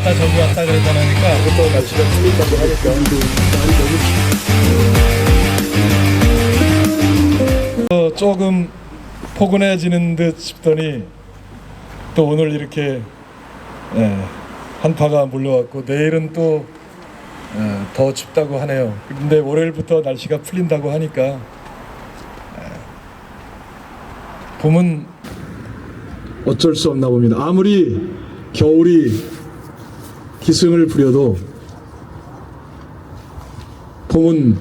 왔다 저기 왔다 그러다니까 또 날씨가 풀린다고 하니까 날이 너무 조금 포근해지는 듯 싶더니 또 오늘 이렇게 한파가 몰려왔고 내일은 또 더 춥다고 하네요. 근데 월요일부터 날씨가 풀린다고 하니까 봄은 어쩔 수 없나 봅니다. 아무리 겨울이 기승을 부려도 봄은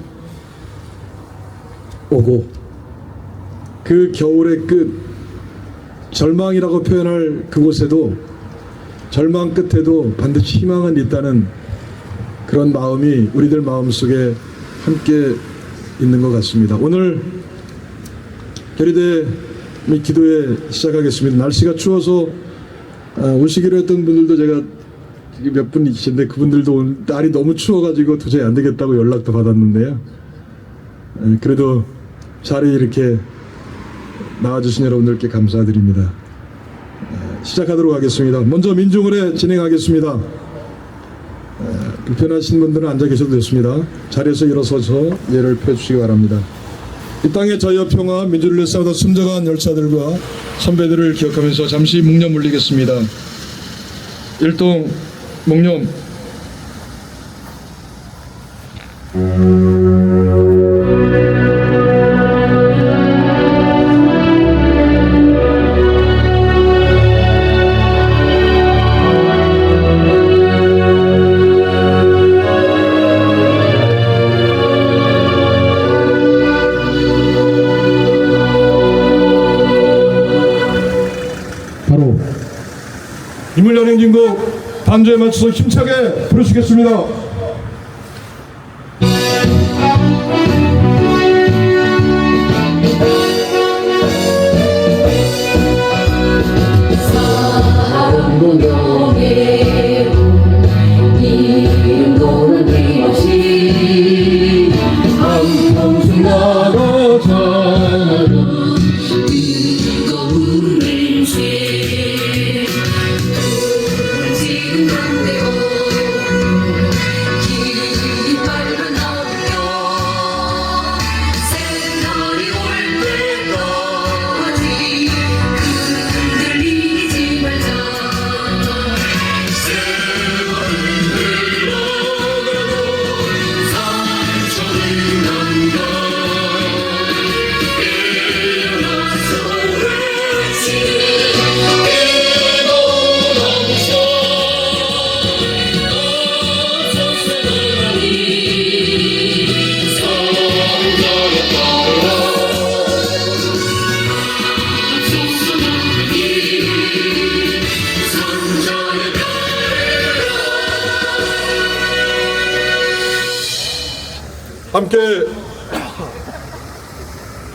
오고 그 겨울의 끝 절망이라고 표현할 그곳에도 절망 끝에도 반드시 희망은 있다는 그런 마음이 우리들 마음속에 함께 있는 것 같습니다. 오늘 결의대 기도회 시작하겠습니다. 날씨가 추워서 오시기로 했던 분들도 제가 몇 분 계신데 그분들도 오늘 날이 너무 추워가지고 도저히 안 되겠다고 연락도 받았는데요. 그래도 자리에 이렇게 나와주신 여러분들께 감사드립니다. 시작하도록 하겠습니다. 먼저 민중을에 진행하겠습니다. 불편하신 분들은 앉아 계셔도 됐습니다. 자리에서 일어서서 예를 펴주시기 바랍니다. 이 땅의 자유와 평화, 민주를 위해 싸우다 숨져간 열사들과 선배들을 기억하면서 잠시 묵념 올리겠습니다. 일동 묵념. 바로 인물연행진곡 반주에 맞춰서 힘차게 부르시겠습니다. 사랑공동에 이름도는 힘없이 한평생 나가 자라는 뜨거운 냄새 지금 안되고 깃발만 넘겨 새날이 올 때까지 흔들리지 말자 세월은 흘러가도 상처는 남겨 깨어나서 외치는 깨도 넘쳐 어쩌세다니 성전에 따라 속수는 성전에 함께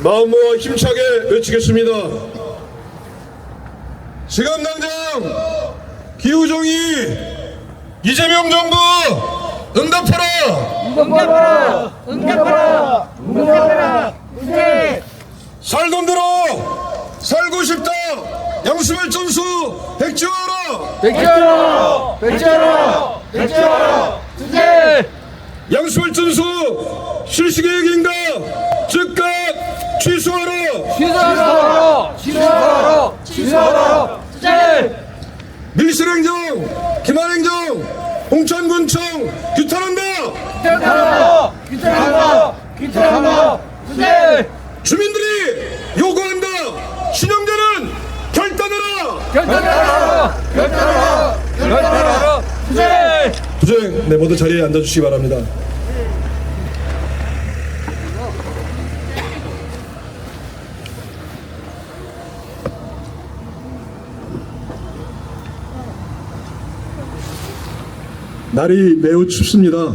마음 모아 힘차게 외치겠습니다. 지금 당장 기후정의 이재명 정부 응답하라. 응답하라! 응답하라! 응답하라! 응답! 살던 대로 살고 싶다. 양수발전수 백지화하라. 백지하라! 백지하라! 백지하라! 투쟁! 양수발전수 실시계획인가 즉각 취소하라. 취소하라! 취소하라! 취소하라! 투쟁! 밀실행정 기만행정 홍천군청 규탄한다. 규탄한다! 규탄한다! 규탄한다! 투쟁! 주민들이 요구한다. 신영대는 결단하라. 결단하라! 결단하라! 결단하라! 투쟁! 부정 네 모두 자리에 앉아주시기 바랍니다. 날이 매우 춥습니다.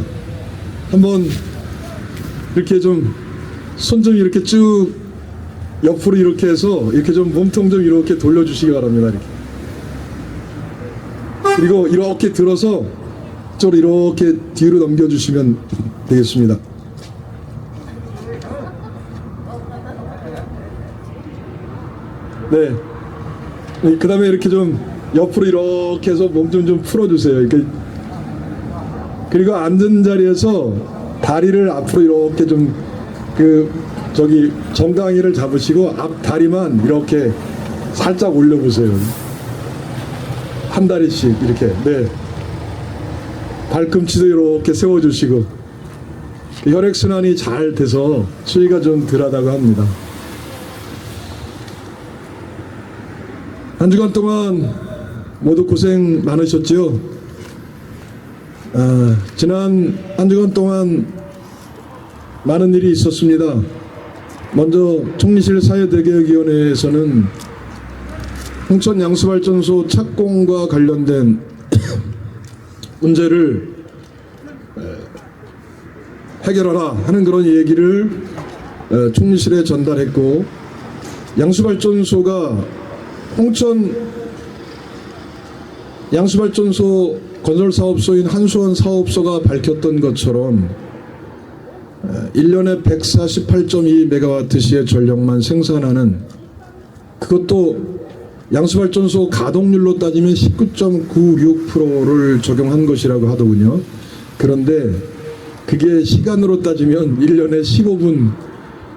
한번 이렇게 좀 손 좀 이렇게 쭉 옆으로 이렇게 해서 이렇게 좀 몸통 좀 이렇게 돌려주시기 바랍니다. 이렇게. 그리고 이렇게 들어서 이쪽으로 이렇게 뒤로 넘겨주시면 되겠습니다. 네. 그 다음에 이렇게 좀 옆으로 이렇게 해서 몸 좀 풀어주세요. 이렇게 그리고 앉은 자리에서 다리를 앞으로 이렇게 좀 정강이를 잡으시고 앞 다리만 이렇게 살짝 올려보세요. 한 다리씩 이렇게. 네. 발꿈치도 이렇게 세워주시고 혈액순환이 잘 돼서 추위가 좀 덜하다고 합니다. 한 주간 동안 모두 고생 많으셨죠? 지난 한 주간 동안 많은 일이 있었습니다. 먼저 총리실 사회대개혁위원회에서는 홍천 양수발전소 착공과 관련된 문제를 해결하라 하는 그런 얘기를 총리실에 전달했고, 양수발전소가 홍천 양수발전소 건설사업소인 한수원 사업소가 밝혔던 것처럼 1년에 148.2메가와트시의 전력만 생산하는, 그것도 양수발전소 가동률로 따지면 19.96%를 적용한 것이라고 하더군요. 그런데 그게 시간으로 따지면 1년에 15분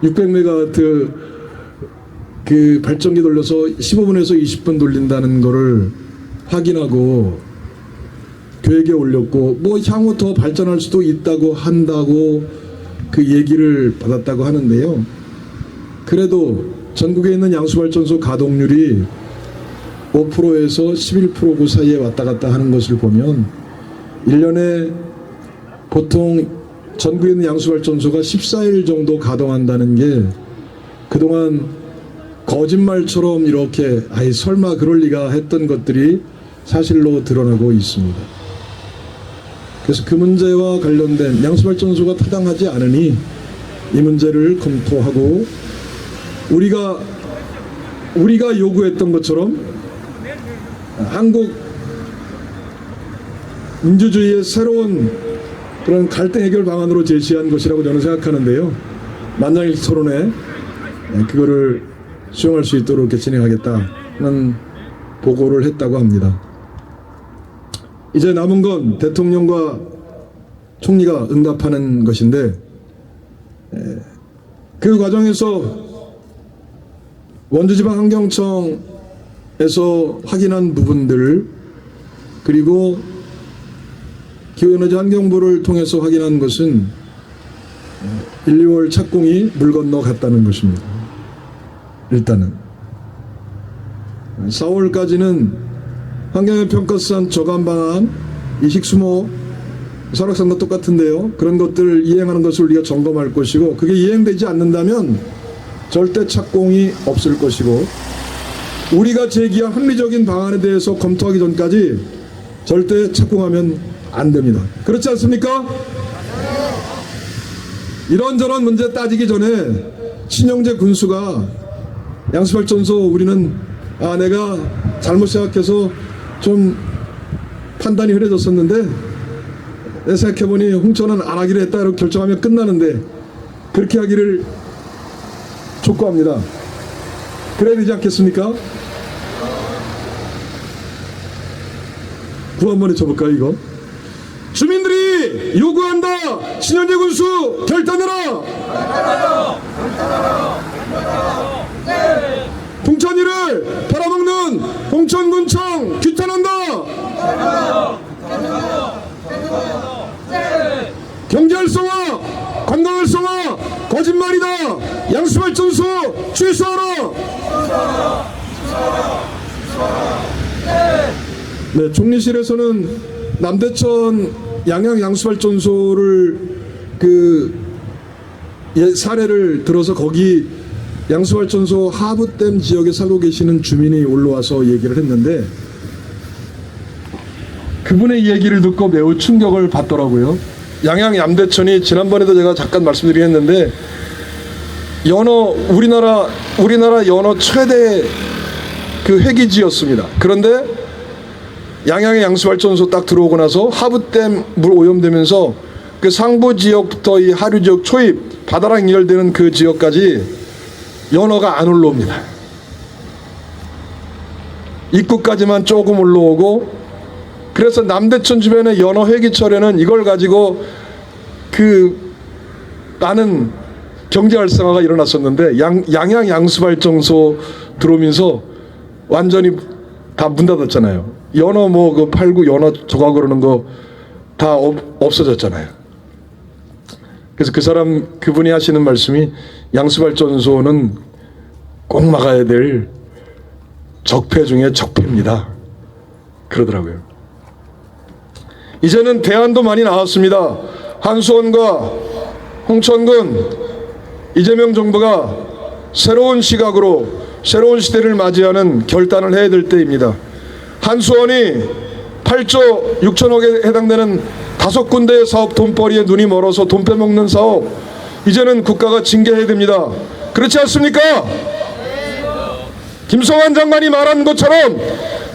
600메가와트 그 발전기 돌려서 15분에서 20분 돌린다는 거를 확인하고 계획에 올렸고, 뭐 향후 더 발전할 수도 있다고 한다고 그 얘기를 받았다고 하는데요. 그래도 전국에 있는 양수발전소 가동률이 5%에서 11% 그 사이에 왔다 갔다 하는 것을 보면 1년에 보통 전국에 있는 양수발전소가 14일 정도 가동한다는 게 그동안 거짓말처럼 이렇게 설마 그럴 리가 했던 것들이 사실로 드러나고 있습니다. 그래서 그 문제와 관련된 양수발전소가 타당하지 않으니 이 문제를 검토하고 우리가 요구했던 것처럼 한국 민주주의의 새로운 그런 갈등 해결 방안으로 제시한 것이라고 저는 생각하는데요. 만장일치 토론회 그거를 수용할 수 있도록 이렇게 진행하겠다는 보고를 했다고 합니다. 이제 남은 건 대통령과 총리가 응답하는 것인데, 그 과정에서 원주지방환경청에서 확인한 부분들, 그리고 기후에너지 환경부를 통해서 확인한 것은 1, 2월 착공이 물 건너 갔다는 것입니다. 일단은 4월까지는 환경의 평가선 저감 방안, 이식수모, 설악산도 똑같은데요. 그런 것들을 이행하는 것을 우리가 점검할 것이고, 그게 이행되지 않는다면 절대 착공이 없을 것이고, 우리가 제기한 합리적인 방안에 대해서 검토하기 전까지 절대 착공하면 안 됩니다. 그렇지 않습니까? 이런저런 문제 따지기 전에 신영재 군수가 양수발전소 우리는 내가 잘못 생각해서 좀 판단이 흐려졌었는데 내 생각해보니 홍천은 안 하기로 했다 이렇게 결정하면 끝나는데 그렇게 하기를 촉구합니다. 그래야 되지 않겠습니까? 구호 한번 해쳐볼까요 이거? 주민들이 요구한다. 신현재 군수 결단해라. 홍천이를 팔아먹는 홍천군청 규탄한다. 경제활성화, 관광활성화 거짓말이다. 양수발전소 취소하라. 네, 총리실에서는 남대천 양양 양수발전소를 사례를 들어서 거기 양수발전소 하부댐 지역에 살고 계시는 주민이 올라와서 얘기를 했는데, 그분의 얘기를 듣고 매우 충격을 받더라고요. 양양 남대천이 지난번에도 제가 잠깐 말씀드리긴 했는데 우리나라 연어 최대 그 회기지였습니다. 그런데 양양의 양수발전소 딱 들어오고 나서 하부댐 물 오염되면서 그 상부 지역부터 이 하류 지역 초입 바다랑 연결되는 그 지역까지 연어가 안 올라옵니다. 입구까지만 조금 올라오고 그래서 남대천 주변의 연어 회기철에는 이걸 가지고 많은 경제 활성화가 일어났었는데 양양 양수발전소 들어오면서 완전히 다 문 닫았잖아요. 연어 팔고 연어 조각 그러는 거 다 없어졌잖아요. 그래서 그분이 하시는 말씀이 양수발전소는 꼭 막아야 될 적폐 중에 적폐입니다. 그러더라고요. 이제는 대안도 많이 나왔습니다. 한수원과 홍천군 이재명 정부가 새로운 시각으로 새로운 시대를 맞이하는 결단을 해야 될 때입니다. 한수원이 8조 6천억에 해당되는 5군데의 사업 돈벌이에 눈이 멀어서 돈 빼먹는 사업, 이제는 국가가 징계해야 됩니다. 그렇지 않습니까? 김성환 장관이 말한 것처럼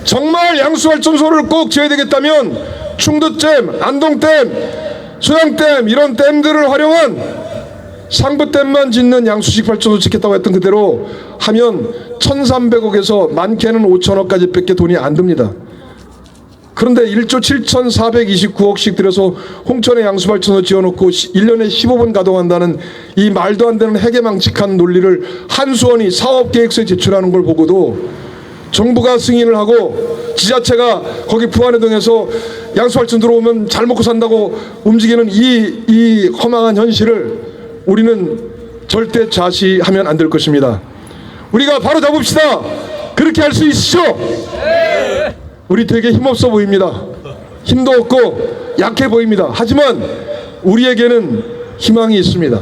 정말 양수발전소를 꼭 지어야 되겠다면 충두댐, 안동댐, 소양댐 이런 댐들을 활용한 상부댐만 짓는 양수식 발전소 짓겠다고 했던 그대로 하면 1,300억에서 많게는 5천억까지 밖에 돈이 안 듭니다. 그런데 1조 7,429억씩 들여서 홍천에 양수발전소 지어놓고 1년에 15번 가동한다는 이 말도 안 되는 해괴망측한 논리를 한수원이 사업계획서에 제출하는 걸 보고도 정부가 승인을 하고 지자체가 거기 부안해동에서 양수발전 들어오면 잘 먹고 산다고 움직이는 이 허망한 현실을 우리는 절대 좌시하면 안 될 것입니다. 우리가 바로 잡읍시다. 그렇게 할 수 있으시죠? 우리 되게 힘없어 보입니다. 힘도 없고 약해 보입니다. 하지만 우리에게는 희망이 있습니다.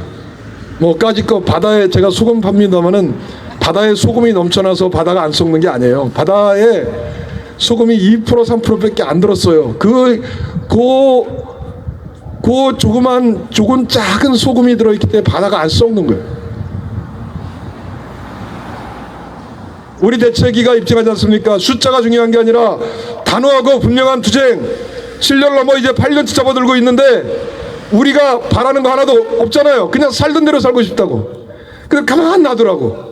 까짓거 바다에 제가 소금 팝니다마는 바다에 소금이 넘쳐나서 바다가 안 썩는 게 아니에요. 바다에 소금이 2% 3%밖에 안 들었어요. 조금 작은 소금이 들어있기 때문에 바다가 안 썩는 거예요. 우리 대책위가 입증하지 않습니까? 숫자가 중요한 게 아니라 단호하고 분명한 투쟁, 7년 넘어 이제 8년째 접어들고 있는데 우리가 바라는 거 하나도 없잖아요. 그냥 살던 대로 살고 싶다고. 그냥 가만 놔두라고.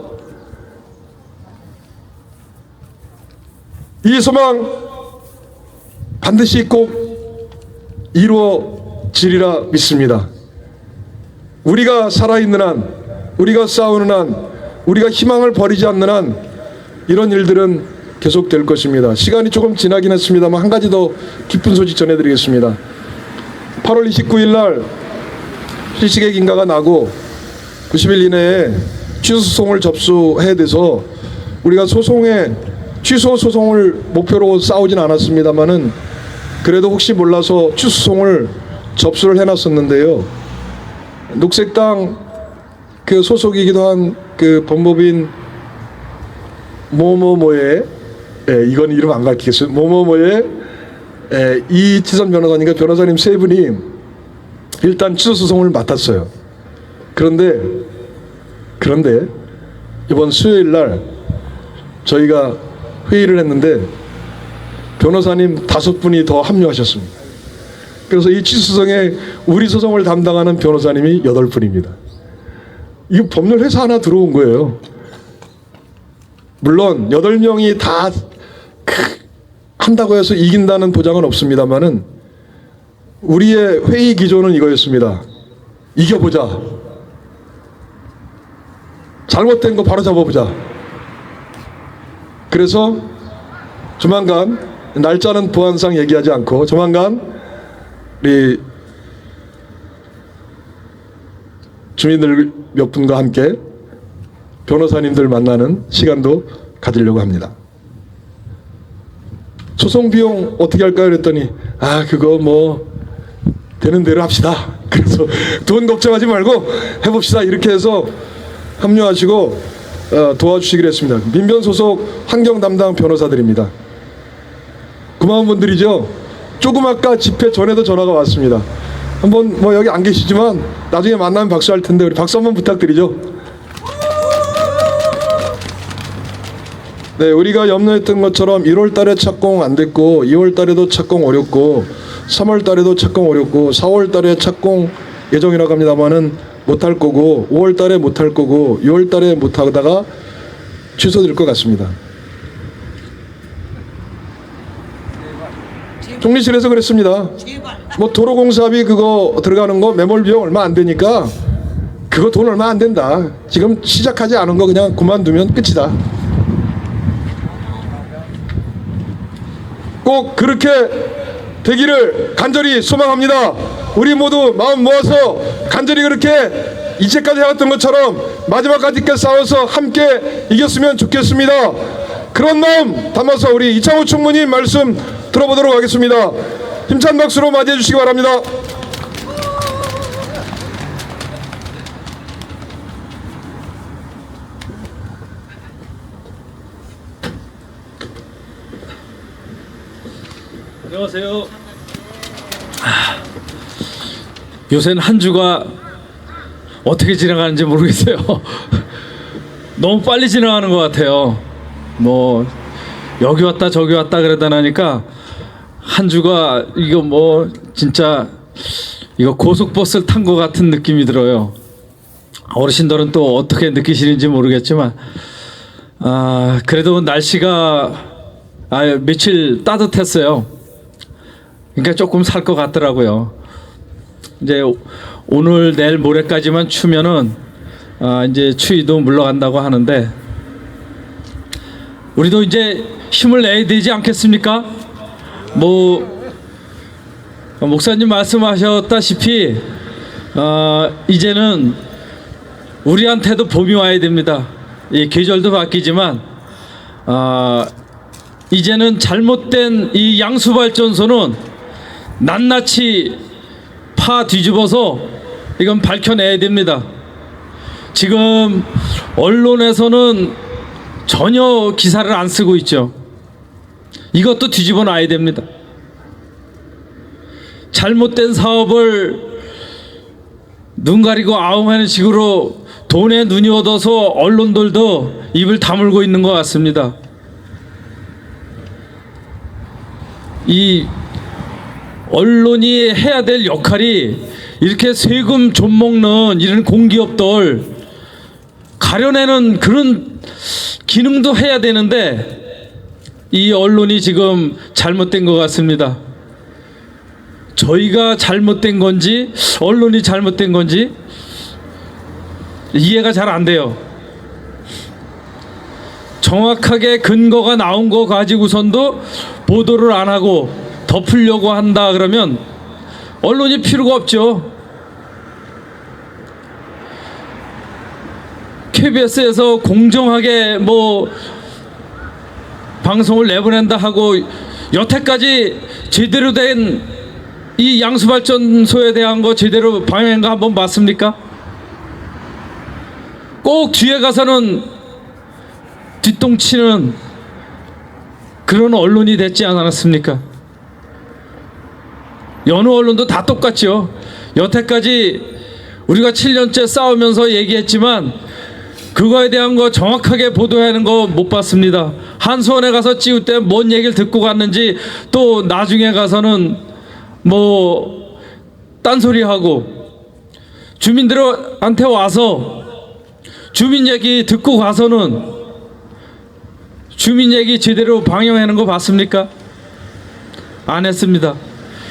이 소망 반드시 꼭 이루어지리라 믿습니다. 우리가 살아있는 한, 우리가 싸우는 한, 우리가 희망을 버리지 않는 한 이런 일들은 계속될 것입니다. 시간이 조금 지나긴 했습니다만 한 가지 더 기쁜 소식 전해드리겠습니다. 8월 29일 날 실시계획 인가가 나고 90일 이내에 취소 소송을 접수해야 돼서 우리가 취소 소송을 목표로 싸우진 않았습니다만은 그래도 혹시 몰라서 취소 소송을 접수를 해놨었는데요. 녹색당 소속이기도 한 법무부인 뭐뭐뭐의 이건 이름 안 밝히겠어요. 뭐뭐뭐의 이치선 변호사님과 변호사님 세 분이 일단 취소 소송을 맡았어요. 그런데 이번 수요일 날 저희가 회의를 했는데 변호사님 5분이 더 합류하셨습니다. 그래서 이 취소 소송에 우리 소송을 담당하는 변호사님이 8분입니다. 이거 법률 회사 하나 들어온 거예요. 물론 8명이 다 한다고 해서 이긴다는 보장은 없습니다만은 우리의 회의 기조는 이거였습니다. 이겨보자. 잘못된 거 바로 잡아보자. 그래서 조만간, 날짜는 보안상 얘기하지 않고 조만간 우리 주민들 몇 분과 함께 변호사님들 만나는 시간도 가지려고 합니다. 소송 비용 어떻게 할까요? 그랬더니 그거 되는 대로 합시다. 그래서 돈 걱정하지 말고 해봅시다. 이렇게 해서 합류하시고 도와주시기로 했습니다. 민변 소속 환경 담당 변호사들입니다. 고마운 분들이죠. 조금 아까 집회 전에도 전화가 왔습니다. 한번 여기 안 계시지만 나중에 만나면 박수할 텐데 우리 박수 한번 부탁드리죠. 네, 우리가 염려했던 것처럼 1월 달에 착공 안 됐고 2월 달에도 착공 어렵고 3월 달에도 착공 어렵고 4월 달에 착공 예정이라고 합니다만은 못할 거고 5월 달에 못할 거고 6월 달에 못하다가 취소될 것 같습니다. 지금 총리실에서 그랬습니다. 뭐 도로공사비 그거 들어가는 거 매몰 비용 얼마 안 되니까 그거 돈 얼마 안 된다. 지금 시작하지 않은 거 그냥 그만두면 끝이다. 꼭 그렇게 되기를 간절히 소망합니다. 우리 모두 마음 모아서 간절히 그렇게 이제까지 해왔던 것처럼 마지막까지 싸워서 함께 이겼으면 좋겠습니다. 그런 마음 담아서 우리 이창호 총무님 말씀 들어보도록 하겠습니다. 힘찬 박수로 맞이해 주시기 바랍니다. 안녕하세요. 요새는 한 주가 어떻게 지나가는지 모르겠어요. 너무 빨리 지나가는 것 같아요. 뭐 여기 왔다 저기 왔다 그러다 나니까 한 주가 이거 뭐 진짜 이거 고속버스를 탄 것 같은 느낌이 들어요. 어르신들은 또 어떻게 느끼시는지 모르겠지만 그래도 날씨가 며칠 따뜻했어요. 그러니까 조금 살 것 같더라고요. 이제 오늘 내일 모레까지만 추면은 이제 추위도 물러간다고 하는데 우리도 이제 힘을 내야 되지 않겠습니까? 뭐 목사님 말씀하셨다시피 이제는 우리한테도 봄이 와야 됩니다. 이 계절도 바뀌지만 이제는 잘못된 이 양수발전소는 낱낱이 파 뒤집어서 이건 밝혀내야 됩니다. 지금 언론에서는 전혀 기사를 안 쓰고 있죠. 이것도 뒤집어 놔야 됩니다. 잘못된 사업을 눈 가리고 아웅하는 식으로 돈에 눈이 얻어서 언론들도 입을 다물고 있는 것 같습니다. 이 언론이 해야 될 역할이 이렇게 세금 좀 먹는 이런 공기업들 가려내는 그런 기능도 해야 되는데 이 언론이 지금 잘못된 것 같습니다. 저희가 잘못된 건지 언론이 잘못된 건지 이해가 잘 안 돼요. 정확하게 근거가 나온 거 가지고선도 보도를 안 하고 덮으려고 한다 그러면 언론이 필요가 없죠. KBS에서 공정하게 뭐 방송을 내보낸다 하고 여태까지 제대로 된 이 양수발전소에 대한 거 제대로 방영한 거 한번 봤습니까? 꼭 뒤에 가서는 뒷동치는 그런 언론이 됐지 않았습니까? 여느 언론도 다 똑같죠. 여태까지 우리가 7년째 싸우면서 얘기했지만 그거에 대한 거 정확하게 보도하는 거 못 봤습니다. 한수원에 가서 찍을 때 뭔 얘기를 듣고 갔는지 또 나중에 가서는 뭐 딴소리하고 주민들한테 와서 주민 얘기 듣고 가서는 주민 얘기 제대로 방영하는 거 봤습니까? 안 했습니다.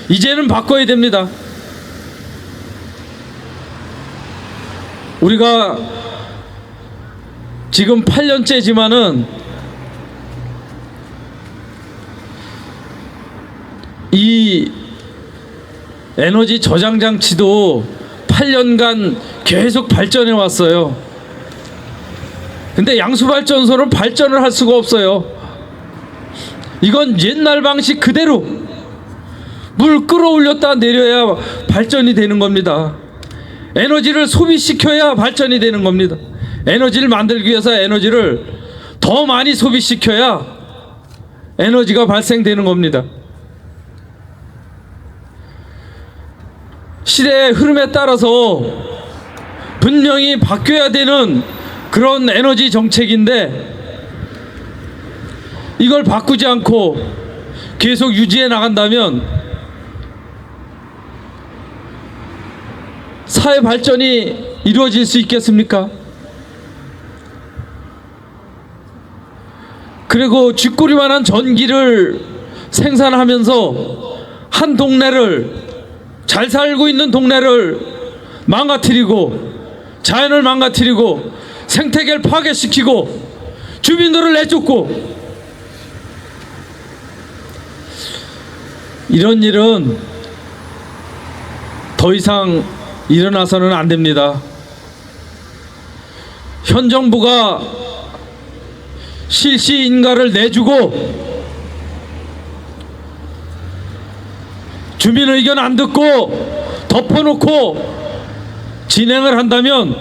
이제는 바꿔야 됩니다. 우리가 지금 8년째지만은 이 에너지 저장 장치도 8년간 계속 발전해 왔어요. 근데 양수발전소는 발전을 할 수가 없어요. 이건 옛날 방식 그대로 물 끌어올렸다 내려야 발전이 되는 겁니다. 에너지를 소비시켜야 발전이 되는 겁니다. 에너지를 만들기 위해서 에너지를 더 많이 소비시켜야 에너지가 발생되는 겁니다. 시대의 흐름에 따라서 분명히 바뀌어야 되는 그런 에너지 정책인데 이걸 바꾸지 않고 계속 유지해 나간다면 사회 발전이 이루어질 수 있겠습니까? 그리고 쥐꼬리만한 전기를 생산하면서 한 동네를, 잘 살고 있는 동네를 망가뜨리고 자연을 망가뜨리고 생태계를 파괴시키고 주민들을 내쫓고, 이런 일은 더 이상 일어나서는 안 됩니다. 현 정부가 실시 인가를 내주고 주민 의견 안 듣고 덮어놓고 진행을 한다면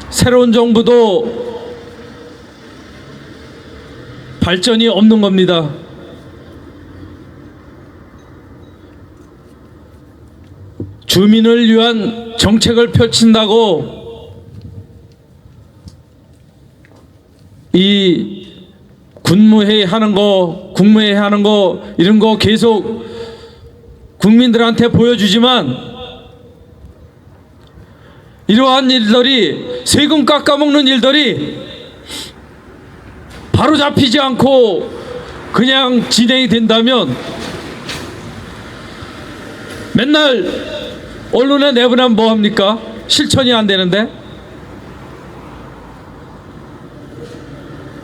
새로운 정부도 발전이 없는 겁니다. 주민을 위한 정책을 펼친다고 이 군무회의 하는 거, 국무회의 하는 거, 이런 거 계속 국민들한테 보여주지만 이러한 일들이, 세금 깎아먹는 일들이 바로 잡히지 않고 그냥 진행이 된다면 맨날 언론에 내보내면 뭐합니까? 실천이 안 되는데.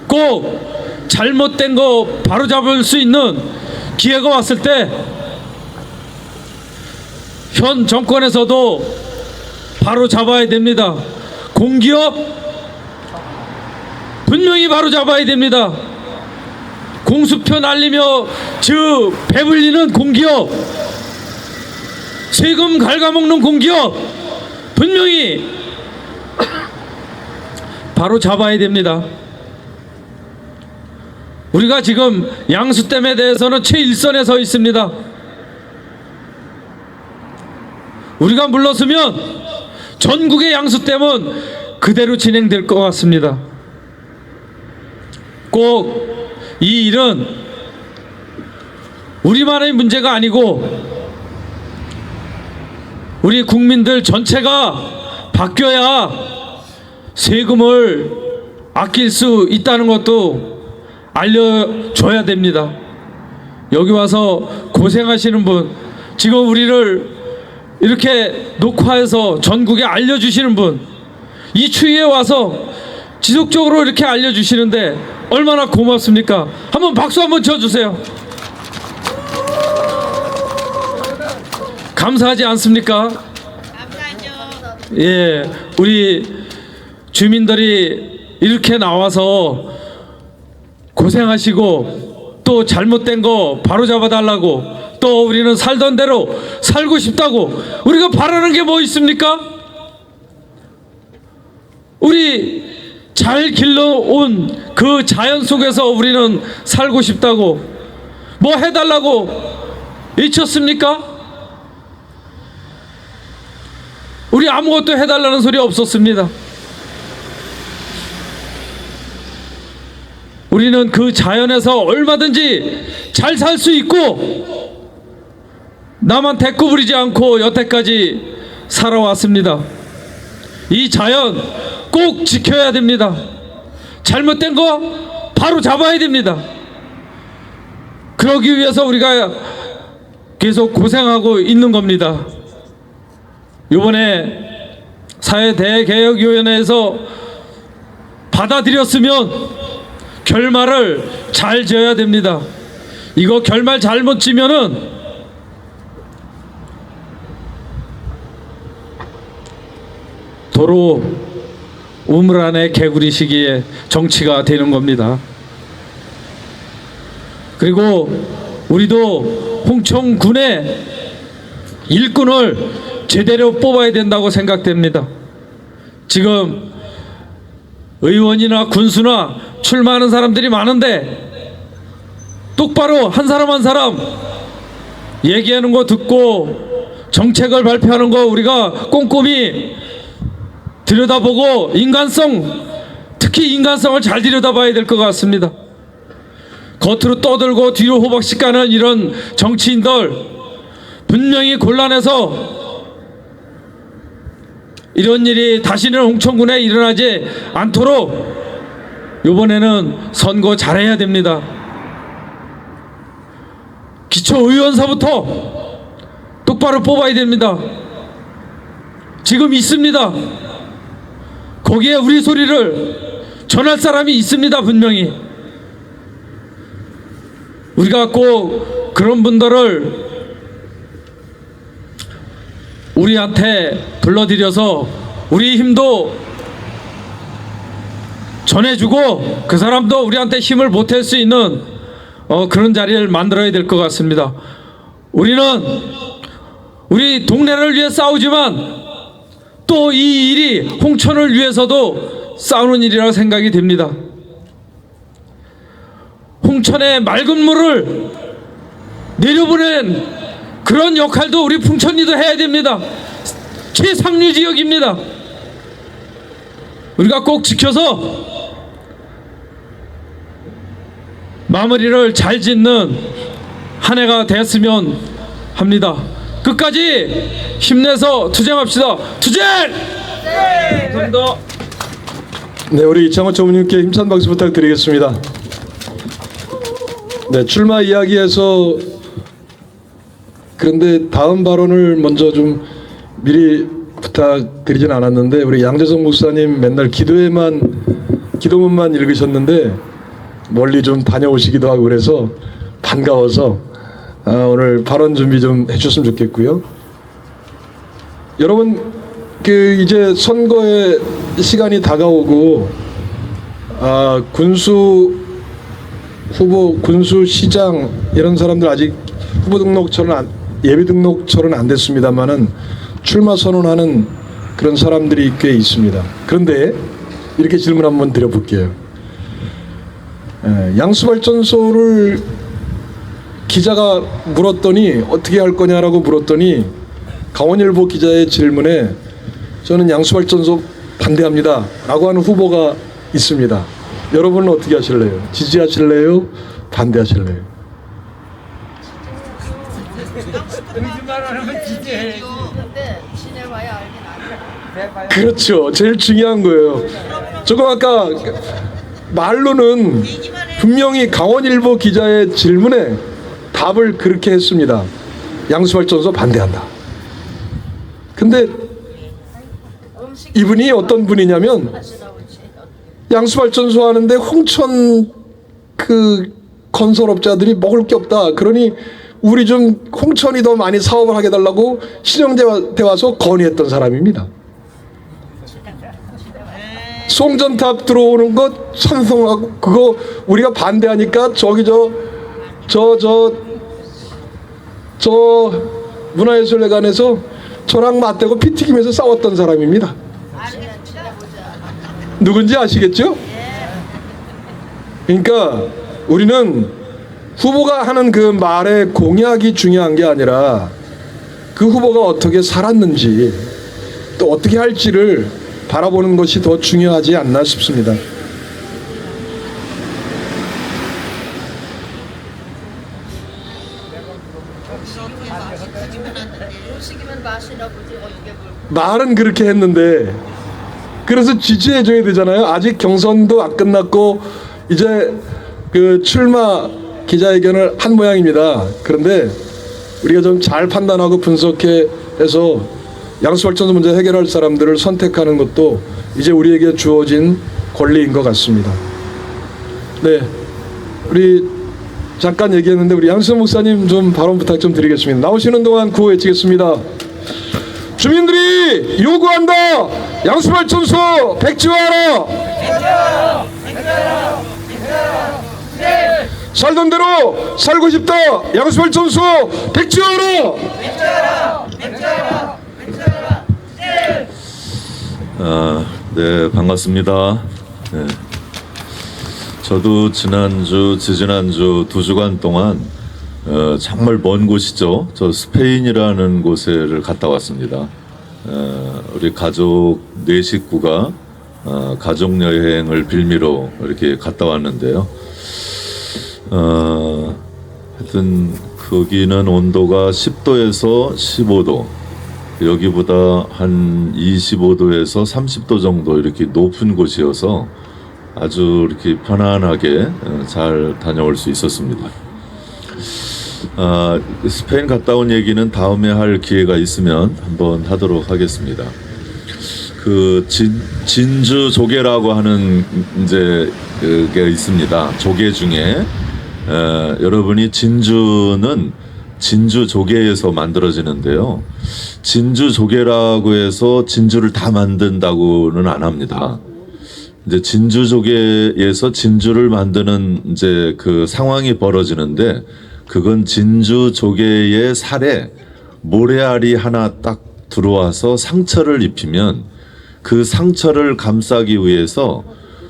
꼭 잘못된 거 바로 잡을 수 있는 기회가 왔을 때 현 정권에서도 바로 잡아야 됩니다. 공기업 분명히 바로 잡아야 됩니다. 공수표 날리며 배불리는 공기업, 세금 갉아먹는 공기업 분명히 바로 잡아야 됩니다. 우리가 지금 양수댐에 대해서는 최일선에 서 있습니다. 우리가 물러서면 전국의 양수댐은 그대로 진행될 것 같습니다. 꼭 이 일은 우리만의 문제가 아니고 우리 국민들 전체가 바뀌어야 세금을 아낄 수 있다는 것도 알려줘야 됩니다. 여기 와서 고생하시는 분, 지금 우리를 이렇게 녹화해서 전국에 알려주시는 분, 이 추위에 와서 지속적으로 이렇게 알려주시는데 얼마나 고맙습니까? 한번 박수 한번 쳐주세요. 감사하지 않습니까? 감사하죠. 예, 우리 주민들이 이렇게 나와서 고생하시고 또 잘못된 거 바로 잡아달라고, 또 우리는 살던 대로 살고 싶다고, 우리가 바라는 게 뭐 있습니까? 우리 잘 길러온 그 자연 속에서 우리는 살고 싶다고, 뭐 해달라고 외쳤습니까? 우리 아무것도 해달라는 소리 없었습니다. 우리는 그 자연에서 얼마든지 잘 살 수 있고 나만 대꾸 부리지 않고 여태까지 살아왔습니다. 이 자연 꼭 지켜야 됩니다. 잘못된 거 바로 잡아야 됩니다. 그러기 위해서 우리가 계속 고생하고 있는 겁니다. 이번에 사회대개혁위원회에서 받아들였으면 결말을 잘 지어야 됩니다. 이거 결말 잘못 지면은 도로 우물 안에 개구리 시기에 정치가 되는 겁니다. 그리고 우리도 홍천군의 일꾼을 제대로 뽑아야 된다고 생각됩니다. 지금 의원이나 군수나 출마하는 사람들이 많은데 똑바로 한 사람 한 사람 얘기하는 거 듣고 정책을 발표하는 거 우리가 꼼꼼히 들여다보고 특히 인간성을 잘 들여다봐야 될 것 같습니다. 겉으로 떠들고 뒤로 호박씩 가는 이런 정치인들 분명히 곤란해서 이런 일이 다시는 홍천군에 일어나지 않도록 이번에는 선거 잘해야 됩니다. 기초의원사부터 똑바로 뽑아야 됩니다. 지금 있습니다. 거기에 우리 소리를 전할 사람이 있습니다. 분명히 우리가 꼭 그런 분들을 우리한테 불러들여서 우리 힘도 전해주고 그 사람도 우리한테 힘을 보탤 수 있는 그런 자리를 만들어야 될 것 같습니다. 우리는 우리 동네를 위해 싸우지만 또 이 일이 홍천을 위해서도 싸우는 일이라고 생각이 됩니다. 홍천의 맑은 물을 내려보낸 그런 역할도 우리 풍천리도 해야 됩니다. 최상류 지역입니다. 우리가 꼭 지켜서 마무리를 잘 짓는 한 해가 됐으면 합니다. 끝까지 힘내서 투쟁합시다. 투쟁! 감사합니다. 네, 우리 이창호 총무님께 힘찬 박수 부탁드리겠습니다. 네, 출마 이야기에서 그런데 다음 발언을 먼저 좀 미리 부탁드리진 않았는데 우리 양재성 목사님 맨날 기도문만 읽으셨는데 멀리 좀 다녀오시기도 하고 그래서 반가워서 오늘 발언 준비 좀 해주셨으면 좋겠고요. 여러분 이제 선거의 시간이 다가오고 군수 후보, 군수 시장 이런 사람들 아직 후보 등록처는 예비 등록처는 안 됐습니다만은 출마 선언하는 그런 사람들이 꽤 있습니다. 그런데 이렇게 질문 한번 드려볼게요. 양수발전소를 기자가 물었더니 어떻게 할 거냐라고 물었더니 강원일보 기자의 질문에 저는 양수발전소 반대합니다 라고 하는 후보가 있습니다. 여러분은 어떻게 하실래요? 지지하실래요? 반대하실래요? 근데 지내봐야 알긴 알아. 그렇죠. 제일 중요한 거예요. 조금 아까 말로는 분명히 강원일보 기자의 질문에 답을 그렇게 했습니다. 양수발전소 반대한다. 근데 이분이 어떤 분이냐면 양수발전소 하는데 홍천 그 건설업자들이 먹을 게 없다. 그러니 우리 좀 홍천이 더 많이 사업을 하게 달라고 신영대 와서 건의했던 사람입니다. 송전탑 들어오는 것 찬성하고 그거 우리가 반대하니까 저기 저 문화예술회관에서 저랑 맞대고 피 튀기면서 싸웠던 사람입니다. 누군지 아시겠죠? 그러니까 우리는 후보가 하는 그 말의 공약이 중요한 게 아니라 그 후보가 어떻게 살았는지 또 어떻게 할지를 바라보는 것이 더 중요하지 않나 싶습니다. 음식이면 맛이나 보지 어떻게 뭘. 말은 그렇게 했는데 그래서 지지해줘야 되잖아요. 아직 경선도 안 끝났고 이제 그 출마 기자회견을 한 모양입니다. 그런데 우리가 좀 잘 판단하고 분석해서 양수발전소 문제 해결할 사람들을 선택하는 것도 이제 우리에게 주어진 권리인 것 같습니다. 네, 우리 잠깐 얘기했는데 우리 양수영 목사님 좀 발언 부탁 좀 드리겠습니다. 나오시는 동안 구호 외치겠습니다. 주민들이 요구한다. 양수발전소 백지화하라. 살던 대로 살고 싶다. 양수발전소 백지화하라. 네, 반갑습니다. 네. 저도 지난주, 지지난주 2주간 동안 정말 먼 곳이죠. 저 스페인이라는 곳을 갔다 왔습니다. 우리 가족 4식구가 가족 여행을 빌미로 이렇게 갔다 왔는데요. 하여튼 거기는 온도가 10도에서 15도, 여기보다 한 25도에서 30도 정도 이렇게 높은 곳이어서 아주 이렇게 편안하게 잘 다녀올 수 있었습니다. 스페인 갔다 온 얘기는 다음에 할 기회가 있으면 한번 하도록 하겠습니다. 그 진주 조개라고 하는 이제 그게 있습니다. 조개 중에 여러분이 진주는 진주 조개에서 만들어지는데요. 진주 조개라고 해서 진주를 다 만든다고는 안 합니다. 이제 진주 조개에서 진주를 만드는 이제 그 상황이 벌어지는데, 그건 진주 조개의 살에 모래알이 하나 딱 들어와서 상처를 입히면 그 상처를 감싸기 위해서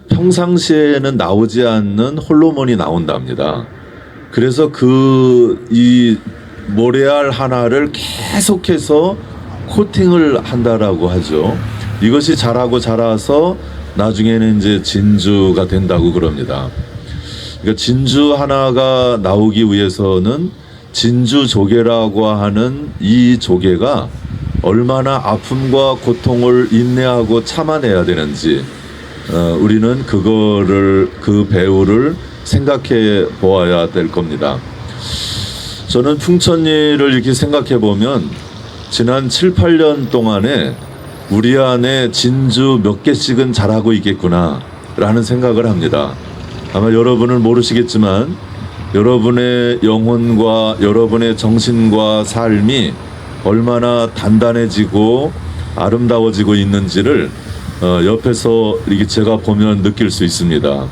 평상시에는 나오지 않는 호르몬이 나온답니다. 그래서 이 모래알 하나를 계속해서 코팅을 한다라고 하죠. 이것이 자라서 나중에는 이제 진주가 된다고 그럽니다. 그러니까 진주 하나가 나오기 위해서는 진주 조개라고 하는 이 조개가 얼마나 아픔과 고통을 인내하고 참아내야 되는지 우리는 그 배우를 생각해 보아야 될 겁니다. 저는 풍천리를 이렇게 생각해 보면 지난 7, 8년 동안에 우리 안에 진주 몇 개씩은 자라고 있겠구나 라는 생각을 합니다. 아마 여러분은 모르시겠지만 여러분의 영혼과 여러분의 정신과 삶이 얼마나 단단해지고 아름다워지고 있는지를 옆에서 이렇게 제가 보면 느낄 수 있습니다.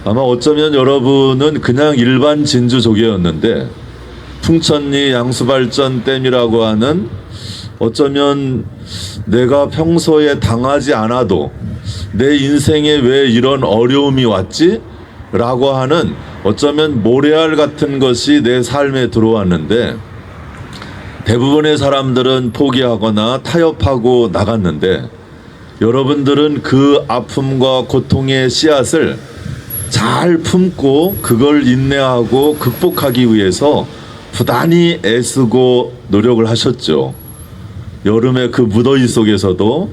아마 어쩌면 여러분은 그냥 일반 진주 조개였는데 풍천리 양수발전 댐이라고 하는, 어쩌면 내가 평소에 당하지 않아도 내 인생에 왜 이런 어려움이 왔지? 라고 하는 어쩌면 모래알 같은 것이 내 삶에 들어왔는데, 대부분의 사람들은 포기하거나 타협하고 나갔는데, 여러분들은 그 아픔과 고통의 씨앗을 잘 품고 그걸 인내하고 극복하기 위해서 부단히 애쓰고 노력을 하셨죠. 여름의 그 무더위 속에서도,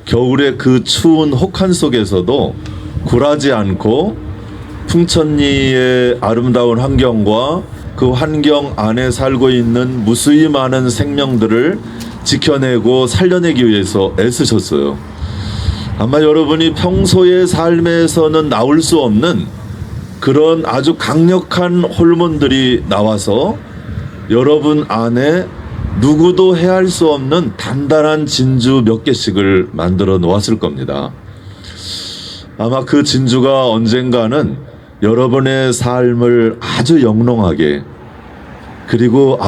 겨울의 그 추운 혹한 속에서도 굴하지 않고 풍천리의 아름다운 환경과 그 환경 안에 살고 있는 무수히 많은 생명들을 지켜내고 살려내기 위해서 애쓰셨어요. 아마 여러분이 평소의 삶에서는 나올 수 없는 그런 아주 강력한 호르몬들이 나와서 여러분 안에 누구도 해할 수 없는 단단한 진주 몇 개씩을 만들어 놓았을 겁니다. 아마 그 진주가 언젠가는 여러분의 삶을 아주 영롱하게, 그리고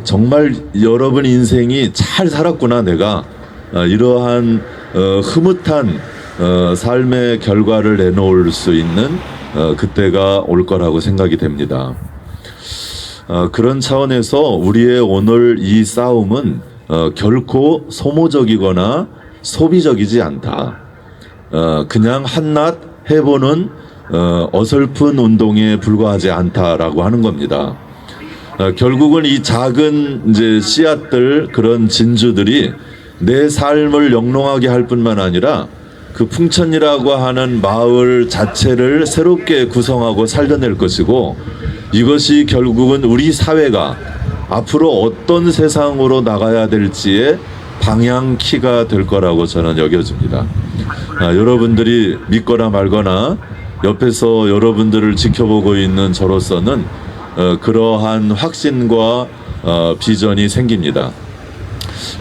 정말 여러분 인생이 잘 살았구나, 내가 이러한 흐뭇한 삶의 결과를 내놓을 수 있는 그때가 올 거라고 생각이 됩니다. 그런 차원에서 우리의 오늘 이 싸움은 결코 소모적이거나 소비적이지 않다. 그냥 한낱 해보는 어설픈 운동에 불과하지 않다라고 하는 겁니다. 결국은 이 작은 이제 씨앗들, 그런 진주들이 내 삶을 영롱하게 할 뿐만 아니라 그 풍천이라고 하는 마을 자체를 새롭게 구성하고 살려낼 것이고, 이것이 결국은 우리 사회가 앞으로 어떤 세상으로 나가야 될지의 방향키가 될 거라고 저는 여겨집니다. 여러분들이 믿거나 말거나 옆에서 여러분들을 지켜보고 있는 저로서는 그러한 확신과 비전이 생깁니다.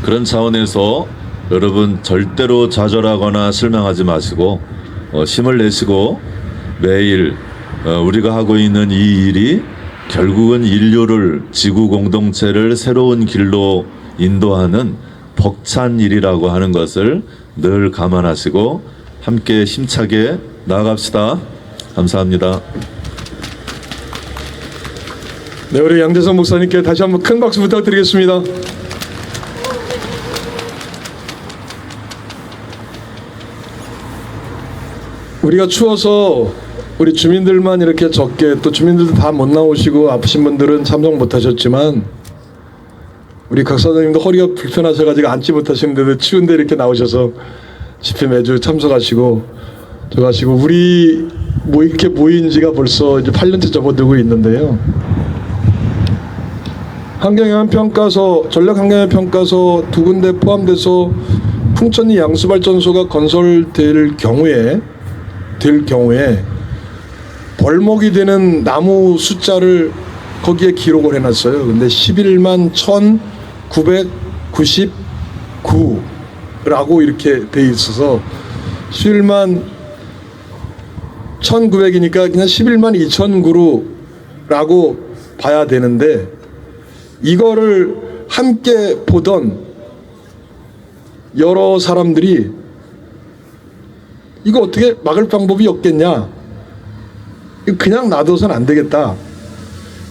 그런 차원에서 여러분 절대로 좌절하거나 실망하지 마시고 힘을 내시고 매일 우리가 하고 있는 이 일이 결국은 인류를, 지구 공동체를 새로운 길로 인도하는 벅찬 일이라고 하는 것을 늘 감안하시고 함께 힘차게 나아갑시다. 감사합니다. 네, 우리 양재선 목사님께 다시 한번 큰 박수 부탁드리겠습니다. 우리가 추워서 우리 주민들만 이렇게 적게, 또 주민들도 다 못 나오시고 아프신 분들은 참석 못 하셨지만, 우리 각사장님도 허리가 불편하셔가지고 앉지 못하시는데도 추운데 이렇게 나오셔서 집회 매주 참석하시고 저가시고, 우리 이렇게 모인 지가 벌써 이제 8년째 접어들고 있는데요. 환경영향 평가서, 전략 환경영향 평가서 두 군데 포함돼서 풍천리 양수발전소가 건설될 경우에 벌목이 되는 나무 숫자를 거기에 기록을 해놨어요. 근데 11만 1,999라고 이렇게 돼 있어서 11만 1,900이니까 그냥 11만 2,009라고 봐야 되는데, 이거를 함께 보던 여러 사람들이 이거 어떻게 막을 방법이 없겠냐, 그냥 놔둬서는 안 되겠다.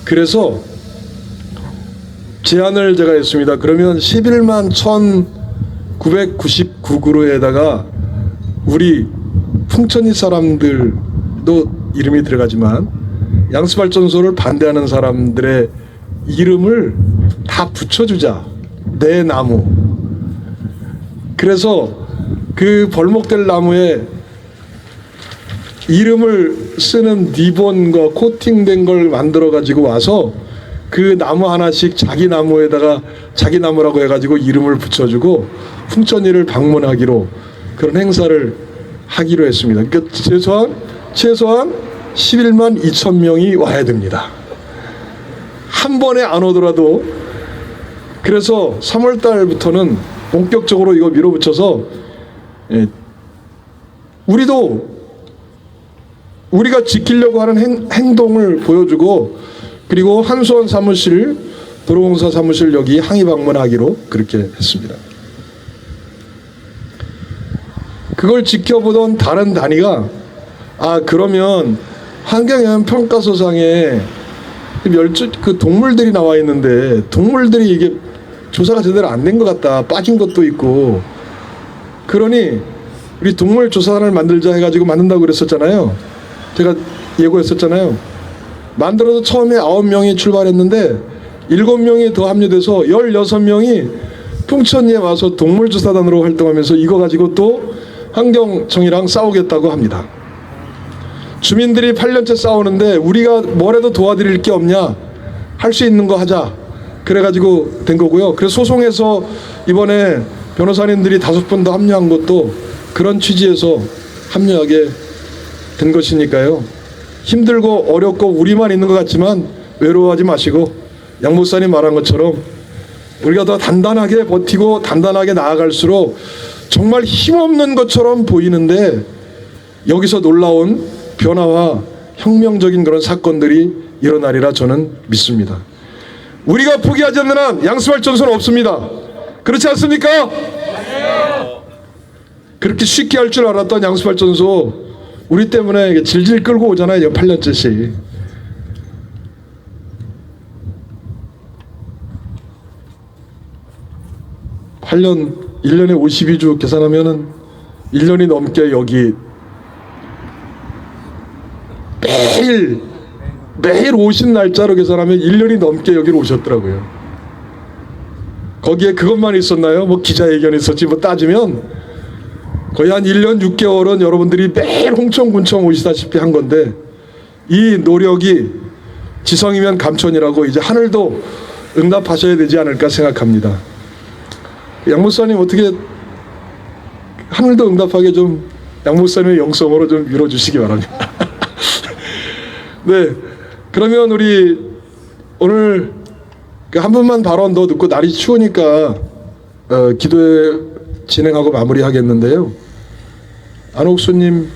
그래서 제안을 제가 했습니다. 그러면 11만 1,999그루에다가 우리 풍천리 사람들도 이름이 들어가지만 양수발전소를 반대하는 사람들의 이름을 다 붙여주자. 내 나무. 그래서 그 벌목될 나무에 이름을 쓰는 리본과 코팅된 걸 만들어 가지고 와서 그 나무 하나씩 자기 나무에다가 자기 나무라고 해가지고 이름을 붙여주고 풍천리를 방문하기로 그런 행사를 하기로 했습니다. 그러니까 최소한 11만 2천 명이 와야 됩니다. 한 번에 안 오더라도. 그래서 3월 달부터는 본격적으로 이거 밀어붙여서 우리가 지키려고 하는 행동을 보여주고, 그리고 한수원 사무실, 도로공사 사무실 여기 항의 방문하기로 그렇게 했습니다. 그걸 지켜보던 다른 단위가 그러면 환경영향 평가서상에 그 동물들이 나와 있는데 동물들이 이게 조사가 제대로 안 된 것 같다, 빠진 것도 있고, 그러니 우리 동물 조사단을 만들자 해가지고 만든다고 그랬었잖아요. 제가 예고했었잖아요. 만들어서 처음에 9명이 출발했는데 7명이 더 합류돼서 16명이 풍천리에 와서 동물조사단으로 활동하면서 이거 가지고 또 환경청이랑 싸우겠다고 합니다. 주민들이 8년째 싸우는데 우리가 뭐라도 도와드릴 게 없냐, 할 수 있는 거 하자, 그래가지고 된 거고요. 그래서 소송해서 이번에 변호사님들이 5분 더 합류한 것도 그런 취지에서 합류하게 된 것이니까요. 힘들고 어렵고 우리만 있는 것 같지만 외로워하지 마시고, 양 목사님 말한 것처럼 우리가 더 단단하게 버티고 단단하게 나아갈수록 정말 힘없는 것처럼 보이는데 여기서 놀라운 변화와 혁명적인 그런 사건들이 일어나리라 저는 믿습니다. 우리가 포기하지 않는 한 양수발전소는 없습니다. 그렇지 않습니까? 그렇게 쉽게 할 줄 알았던 양수발전소 우리 때문에 질질 끌고 오잖아요. 8년째씩. (8년) 1년에 52주 계산하면은 1년이 넘게 여기 매일 오신 날짜로 계산하면 1년이 넘게 여기로 오셨더라고요. 거기에 그것만 있었나요? 뭐 기자회견이 있었지 뭐 따지면 거의 한 1년 6개월은 여러분들이 매일 홍천군청 오시다시피 한 건데, 이 노력이 지성이면 감천이라고 이제 하늘도 응답하셔야 되지 않을까 생각합니다. 양 목사님 어떻게 하늘도 응답하게 좀 양 목사님의 영성으로 좀 밀어주시기 바랍니다. 네, 그러면 우리 오늘 한 분만 발언 더 듣고 날이 추우니까 기도회 진행하고 마무리하겠는데요. 안옥수님,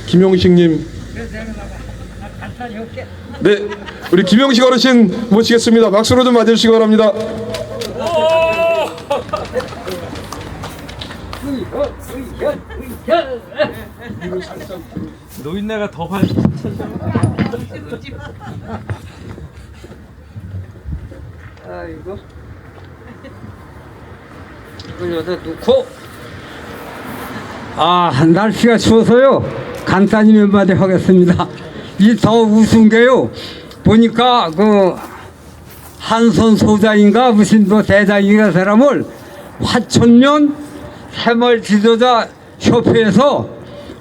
김용식님, 네, 우리 김용식 어르신 모시겠습니다. 박수로 좀 맞아주시기 바랍니다. 노인네가 더 할. 아이고. 이걸 여기다 놓고. 날씨가 추워서요. 간단히 몇 마디 하겠습니다. 이 더 우스운 게요. 보니까 그 한손 소장인가 무슨 뭐 대장인가 사람을 화천면 새마을 지도자 협회에서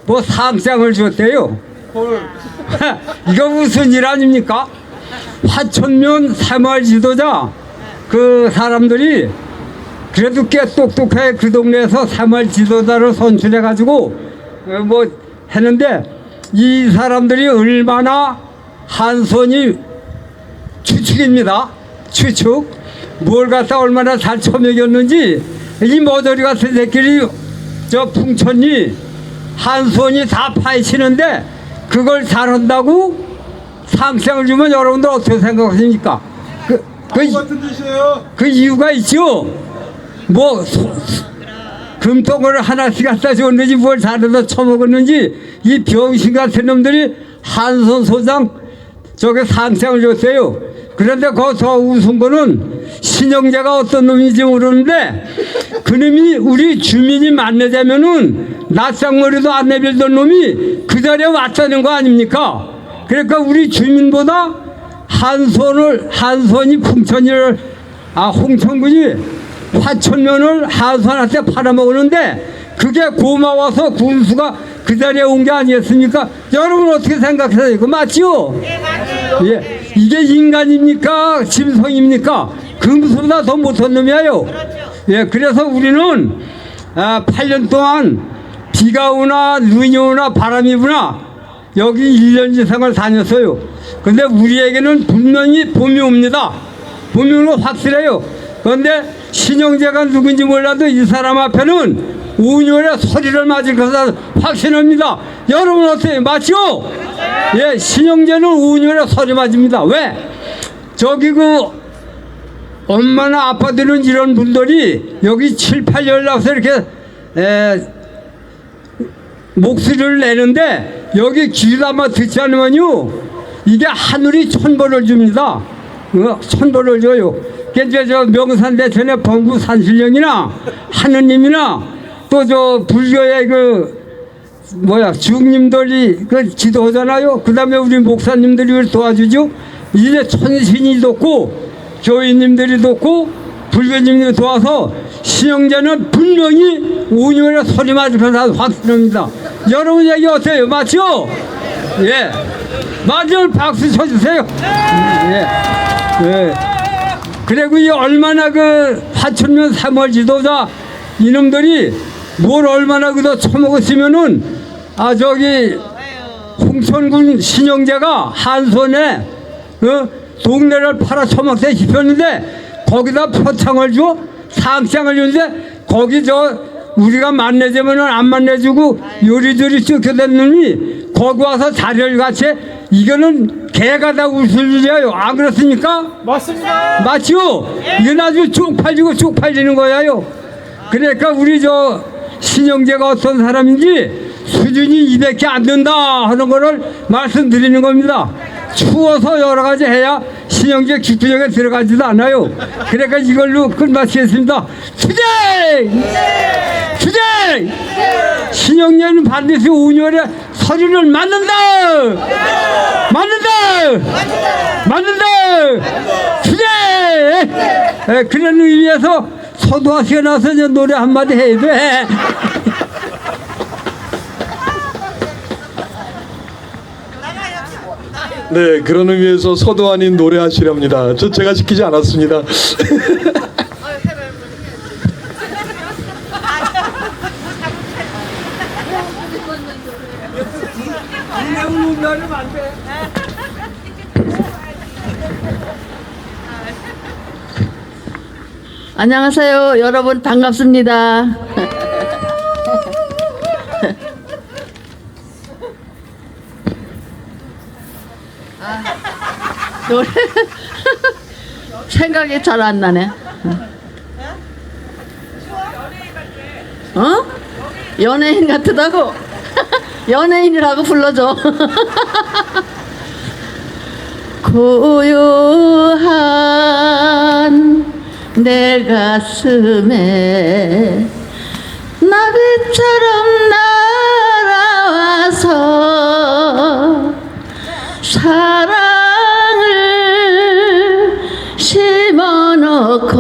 뭐 상장을 줬대요. 이거 무슨 일 아닙니까? 화천면 새마을 지도자 그 사람들이 그래도 꽤 똑똑하게 그 동네에서 새마을 지도자를 선출해가지고 뭐 했는데 이 사람들이 얼마나 한손이 추측입니다. 추측. 뭘 갖다 얼마나 잘 처먹였는지 이 머저리 같은 새끼리 저 풍천이 한손이 다 파헤치는데 그걸 잘한다고 상장을 주면 여러분들 어떻게 생각하십니까? 그 이유가 있죠. 뭐 금통을 하나씩 갖다 줬는지 뭘 잘해서 처먹었는지 이 병신 같은 놈들이 한손 소장 저게 상장을 줬어요. 그런데 더 우스운 거는 신영재가 어떤 놈인지 모르는데 그놈이 우리 주민이 만나자면은 낯장머리도 안 내밀던 놈이 그 자리에 왔다는 거 아닙니까? 그러니까 우리 주민보다 한손이 풍천이를 홍천군이 화천면을 한손한테 팔아먹었는데 그게 고마워서 군수가 그 자리에 온 게 아니었습니까? 여러분 어떻게 생각하세요? 이거 맞지요? 네, 맞아요. 예, 이게 인간입니까? 짐승입니까? 금수보다 더 못한 놈이에요. 그렇죠. 예, 그래서 우리는 8년 동안 비가 오나 눈이 오나 바람이 부나 여기 1년 이상을 다녔어요. 근데 우리에게는 분명히 봄이 옵니다. 봄이 오는 거 확실해요. 그런데 신영재가 누군지 몰라도 이 사람 앞에는 5년의 소리를 맞을 것을 확신합니다. 여러분 어때요? 맞죠? 예, 신영재는 5년의 소리 맞습니다. 왜? 저기 그 엄마나 아빠들은 이런 분들이 여기 7, 8년 나서 이렇게 목소리를 내는데 여기 귀담아 듣지 않으면요 이게 하늘이 천벌을 줍니다. 천벌을 줘요. 그러니까 저 명산대천의 범구 산신령이나 하느님이나 또 저 불교의 그 주님들이 그 지도하잖아요. 그 다음에 우리 목사님들이 도와주죠. 이제 천신이 돕고 교인님들이 돕고 불교님들이 도와서 신영재는 분명히 5년의 소리 맞을 것을 확신합니다. 여러분 얘기 어때요? 맞죠? 예. 맞으면 박수 쳐주세요. 예. 예. 그리고 이 얼마나 그 화천면 새마을 지도자 이놈들이 뭘 얼마나 그더 처먹었으면은 저기 홍천군 신영재가 한손에 동네를 팔아 처먹다 싶었는데 거기다 표창을 줘 상장을 주는데 거기 우리가 만나자면은 안 만나주고 요리조리 쫓겨댄 놈이 거기 와서 자리를 같이 이거는 개가 다 웃을 일이에요. 안 그렇습니까? 맞습니다. 맞죠? 이건 아주 쪽팔리고 쪽팔리는 거예요. 그러니까 우리 신영재가 어떤 사람인지 수준이 이밖에 안 된다 하는 거를 말씀드리는 겁니다. 추워서 여러 가지 해야 신영재 기구역에 들어가지도 않아요. 그러니까 이걸로 끝마치겠습니다. 투쟁! 투쟁! 신영재는 반드시 5년에 서리를 맞는다! 맞는다! 맞는다! 투쟁! 그런 의미에서 서도아 씨가 나서 이제 노래 한마디 해야 돼. 네, 그런 의미에서 서도환이 노래하시렵니다. 제가 시키지 않았습니다. 안녕하세요. 여러분 반갑습니다. 노래 생각이 잘 안 나네. 어? 연예인 같다고? 연예인이라고 불러줘. 고요한 내 가슴에 나비처럼 날아와서 사랑을 심어놓고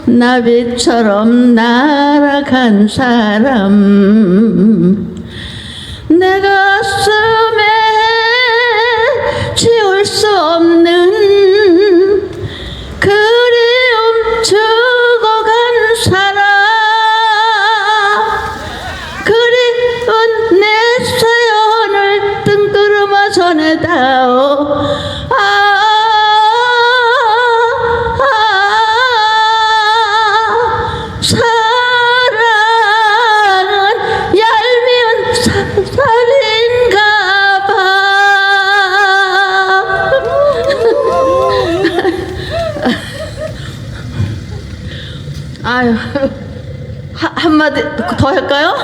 나비처럼 날아간 사람 내 가슴에 지울 수 없는 그리움 죽어간 사람 그리운 내 사연을 뜬구름아 전해다오 사랑은 얄미운 살인가봐 아유 한마디 더 할까요?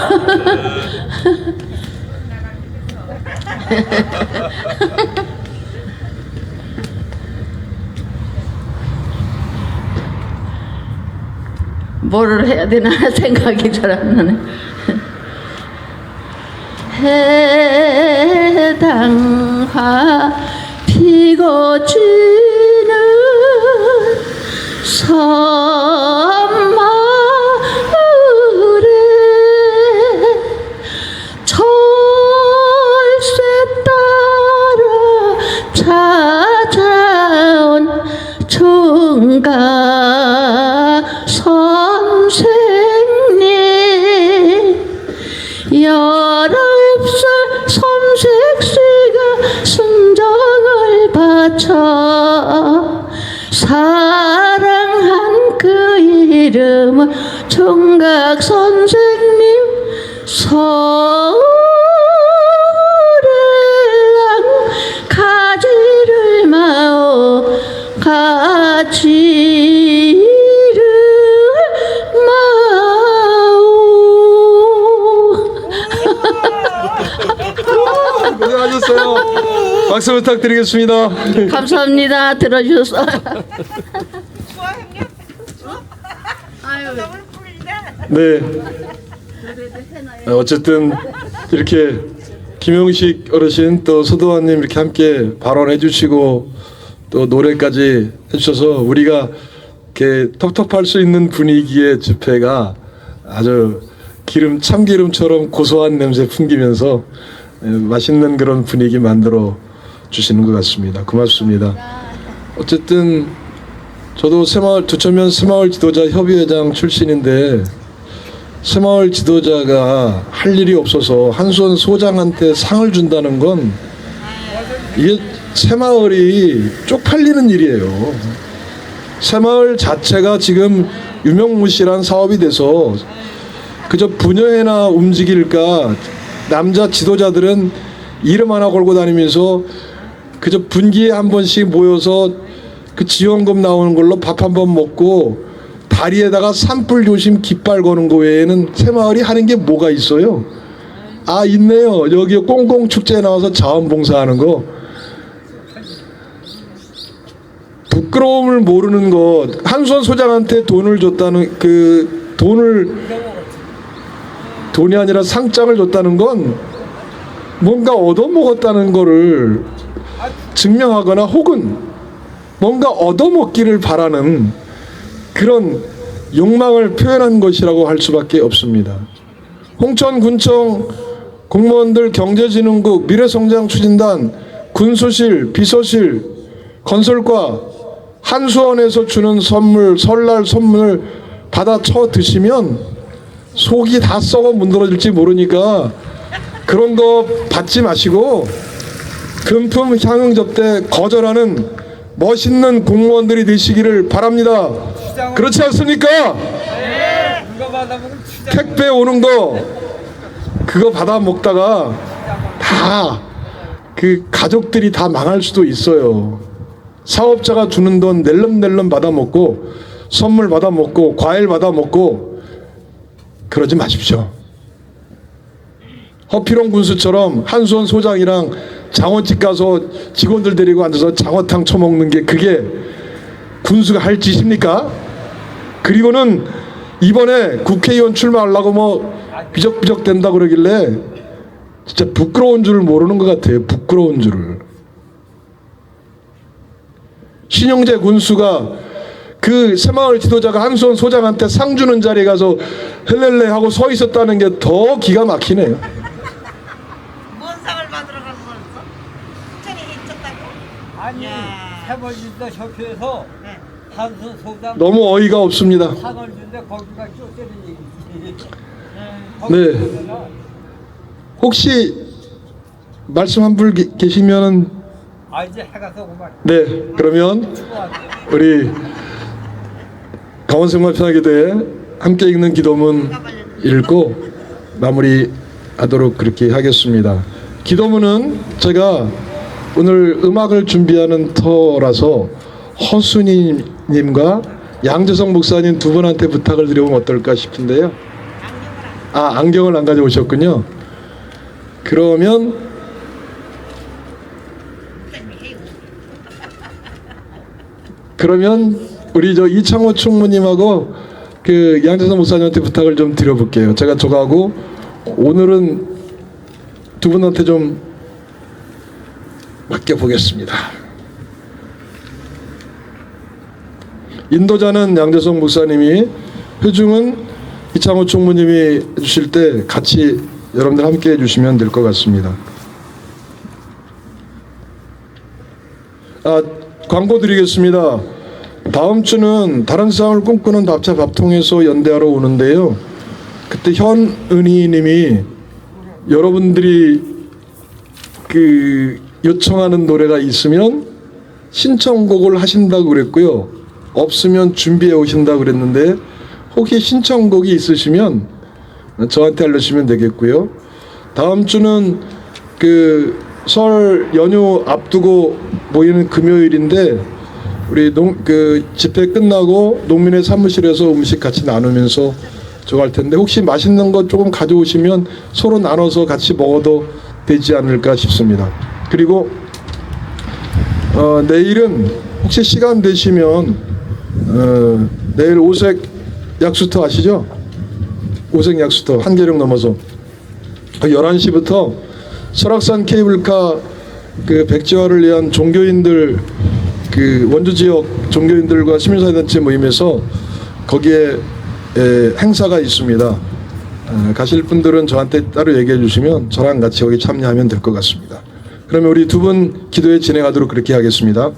뭐를 해야 되나 생각이 잘 안 나네. 해당화 피고 지는 섬마을에 철새 따라 찾아온 총각 선생님 19살 섬색씨가 순정을 바쳐 사랑한 그 이름은 총각 선생님 서울에 가지를 마오 가지를 마오 고생하셨어요. 박수 부탁드리겠습니다. 감사합니다. 들어주셔서. 네. 어쨌든 이렇게 김용식 어르신 또 서도환님 이렇게 함께 발언해 주시고 또 노래까지 해주셔서 우리가 이렇게 텁텁할 수 있는 분위기의 집회가 아주 참기름처럼 고소한 냄새 풍기면서 맛있는 그런 분위기 만들어 주시는 것 같습니다. 고맙습니다. 어쨌든 저도 두천면 새마을 지도자 협의회장 출신인데 새마을 지도자가 할 일이 없어서 한수원 소장한테 상을 준다는 건 이게 새마을이 쪽팔리는 일이에요. 새마을 자체가 지금 유명무실한 사업이 돼서 그저 분야회나 움직일까 남자 지도자들은 이름 하나 걸고 다니면서 그저 분기에 한 번씩 모여서 그 지원금 나오는 걸로 밥 한 번 먹고 다리에다가 산불 조심 깃발 거는 거 외에는 새마을이 하는 게 뭐가 있어요? 아 있네요. 여기 꽁꽁 축제에 나와서 자원봉사하는 거. 부끄러움을 모르는 것. 한수원 소장한테 돈을 줬다는 그 돈이 아니라 상장을 줬다는 건 뭔가 얻어먹었다는 거를 증명하거나 혹은 뭔가 얻어먹기를 바라는 그런 욕망을 표현한 것이라고 할 수밖에 없습니다. 홍천군청 공무원들 경제진흥국 미래성장추진단 군수실 비서실 건설과 한수원에서 주는 선물 설날 선물 받아 쳐 드시면 속이 다 썩어 문드러질지 모르니까 그런 거 받지 마시고 금품 향응 접대 거절하는 멋있는 공무원들이 되시기를 바랍니다. 그렇지 않습니까? 택배 오는 거 그거 받아 먹다가 다 그 가족들이 다 망할 수도 있어요. 사업자가 주는 돈 낼름낼름 받아 먹고 선물 받아 먹고 과일 받아 먹고 그러지 마십시오. 허피롱 군수처럼 한수원 소장이랑 장어집 가서 직원들 데리고 앉아서 장어탕 처먹는 게 그게 군수가 할 짓입니까? 그리고는 이번에 국회의원 출마하려고 뭐 비적비적 된다 그러길래 진짜 부끄러운 줄 모르는 것 같아요. 부끄러운 줄을. 신용재 군수가 그 새마을 지도자가 한수원 소장한테 상 주는 자리에 가서 헬렐레 하고 서 있었다는 게 더 기가 막히네요. 뭔 상을 받으러 간 거였어? 천이 있었다고? 해벌진다 협회에서 한수 소담 너무 어이가 없습니다. 상을 준데 거기가 쫓기는 얘기지. 네. 혹시 말씀 한 분 계시면은 아 이제 해가 서고만. 네, 그러면 우리 강원생활편하게대회 함께 읽는 기도문 읽고 마무리하도록 그렇게 하겠습니다. 기도문은 제가 오늘 음악을 준비하는 터라서 허순이님과 양재성 목사님 두 분한테 부탁을 드려보면 어떨까 싶은데요. 아, 안경을 안 가져오셨군요. 그러면 우리 저 이창호 총무님하고 그 양재성 목사님한테 부탁을 좀 드려볼게요. 제가 저거하고 오늘은 두 분한테 좀 맡겨보겠습니다. 인도자는 양재성 목사님이, 회중은 이창호 총무님이 해주실 때 같이 여러분들 함께 해주시면 될 것 같습니다. 광고 드리겠습니다. 다음 주는 다른 세상을 꿈꾸는 답차 밥통에서 연대하러 오는데요. 그때 현은희님이 여러분들이 그 요청하는 노래가 있으면 신청곡을 하신다고 그랬고요. 없으면 준비해 오신다고 그랬는데 혹시 신청곡이 있으시면 저한테 알려주시면 되겠고요. 다음 주는 그 설 연휴 앞두고 모이는 금요일인데 우리 그 집회 끝나고 농민의 사무실에서 음식 같이 나누면서 저거 할 텐데 혹시 맛있는 거 조금 가져오시면 서로 나눠서 같이 먹어도 되지 않을까 싶습니다. 그리고 내일은 혹시 시간 되시면 내일 오색 약수터 아시죠? 오색 약수터 한계령 넘어서 11시부터 설악산 케이블카 그 백지화를 위한 종교인들 그 원주 지역 종교인들과 시민사회단체 모임에서 거기에 행사가 있습니다. 가실 분들은 저한테 따로 얘기해 주시면 저랑 같이 거기 참여하면 될 것 같습니다. 그러면 우리 두 분 기도회 진행하도록 그렇게 하겠습니다.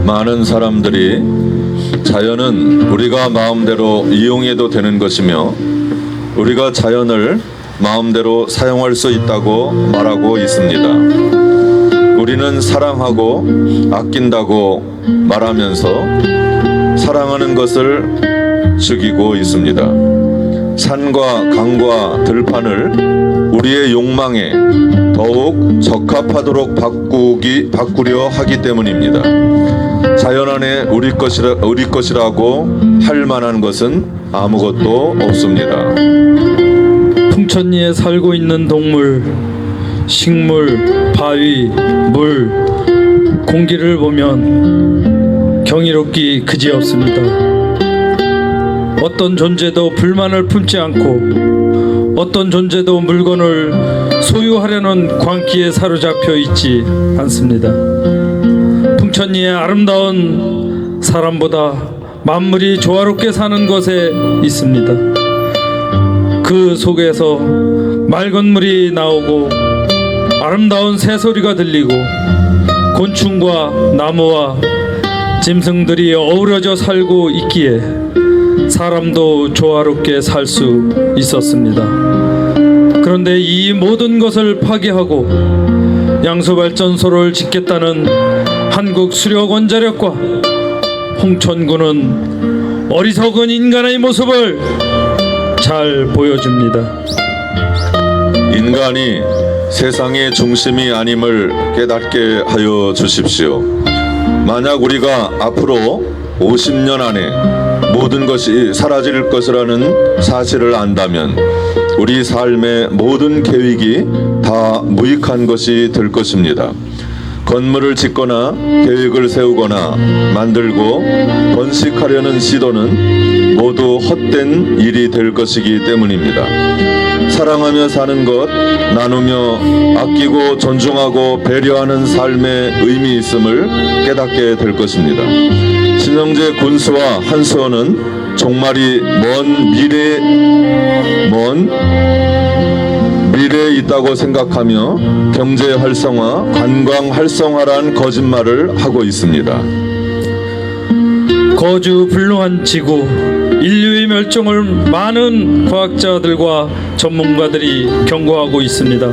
많은 사람들이 자연은 우리가 마음대로 이용해도 되는 것이며 우리가 자연을 마음대로 사용할 수 있다고 말하고 있습니다. 우리는 사랑하고 아낀다고 말하면서 사랑하는 것을 죽이고 있습니다. 산과 강과 들판을 우리의 욕망에 더욱 적합하도록 바꾸려 하기 때문입니다. 자연 안에 우리 것이라고 할 만한 것은 아무것도 없습니다. 풍천리에 살고 있는 동물, 식물, 바위, 물, 공기를 보면 경이롭기 그지없습니다. 어떤 존재도 불만을 품지 않고 어떤 존재도 물건을 소유하려는 광기에 사로잡혀 있지 않습니다. 풍천리의 아름다운 사람보다 만물이 조화롭게 사는 것에 있습니다. 그 속에서 맑은 물이 나오고 아름다운 새소리가 들리고 곤충과 나무와 짐승들이 어우러져 살고 있기에 사람도 조화롭게 살 수 있었습니다. 그런데 이 모든 것을 파괴하고 양수발전소를 짓겠다는 한국수력원자력과 홍천군은 어리석은 인간의 모습을 잘 보여줍니다. 인간이 세상의 중심이 아님을 깨닫게 하여 주십시오. 만약 우리가 앞으로 50년 안에 모든 것이 사라질 것이라는 사실을 안다면 우리 삶의 모든 계획이 다 무익한 것이 될 것입니다. 건물을 짓거나 계획을 세우거나 만들고 번식하려는 시도는 모두 헛된 일이 될 것이기 때문입니다. 사랑하며 사는 것, 나누며 아끼고 존중하고 배려하는 삶의 의미 있음을 깨닫게 될 것입니다. 신영재 군수와 한수원은 종말이 먼 미래에 있다고 생각하며 경제 활성화, 관광 활성화란 거짓말을 하고 있습니다. 거주불능한 지구, 인류의 멸종을 많은 과학자들과 전문가들이 경고하고 있습니다.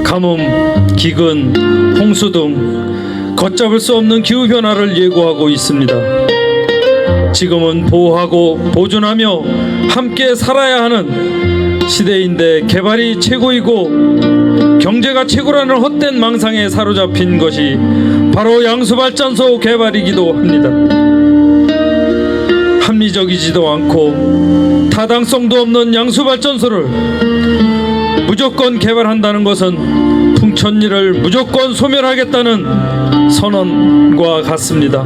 가뭄, 기근, 홍수 등 걷잡을 수 없는 기후변화를 예고하고 있습니다. 지금은 보호하고 보존하며 함께 살아야 하는 시대인데 개발이 최고이고 경제가 최고라는 헛된 망상에 사로잡힌 것이 바로 양수발전소 개발이기도 합니다. 합리적이지도 않고 타당성도 없는 양수발전소를 무조건 개발한다는 것은 풍천리를 무조건 소멸하겠다는 선언과 같습니다.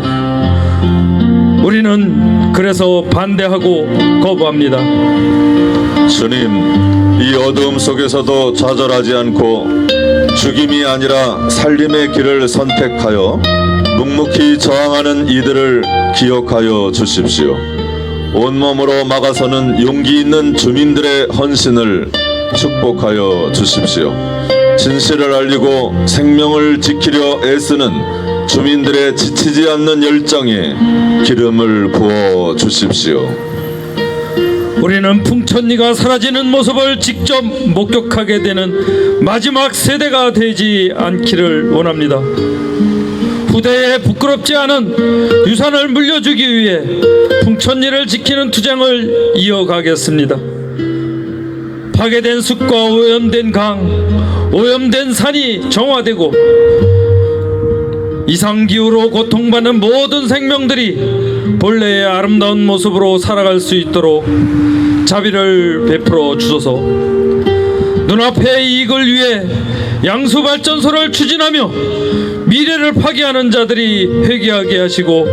우리는 그래서 반대하고 거부합니다. 주님, 이 어두움 속에서도 좌절하지 않고 죽임이 아니라 살림의 길을 선택하여 묵묵히 저항하는 이들을 기억하여 주십시오. 온몸으로 막아서는 용기 있는 주민들의 헌신을 축복하여 주십시오. 진실을 알리고 생명을 지키려 애쓰는 주민들의 지치지 않는 열정에 기름을 부어 주십시오. 우리는 풍천리가 사라지는 모습을 직접 목격하게 되는 마지막 세대가 되지 않기를 원합니다. 후대에 부끄럽지 않은 유산을 물려주기 위해 풍천리를 지키는 투쟁을 이어가겠습니다. 파괴된 숲과 오염된 강, 오염된 산이 정화되고 이상기후로 고통받는 모든 생명들이 본래의 아름다운 모습으로 살아갈 수 있도록 자비를 베풀어 주소서. 눈앞의 이익을 위해 양수발전소를 추진하며 미래를 파괴하는 자들이 회개하게 하시고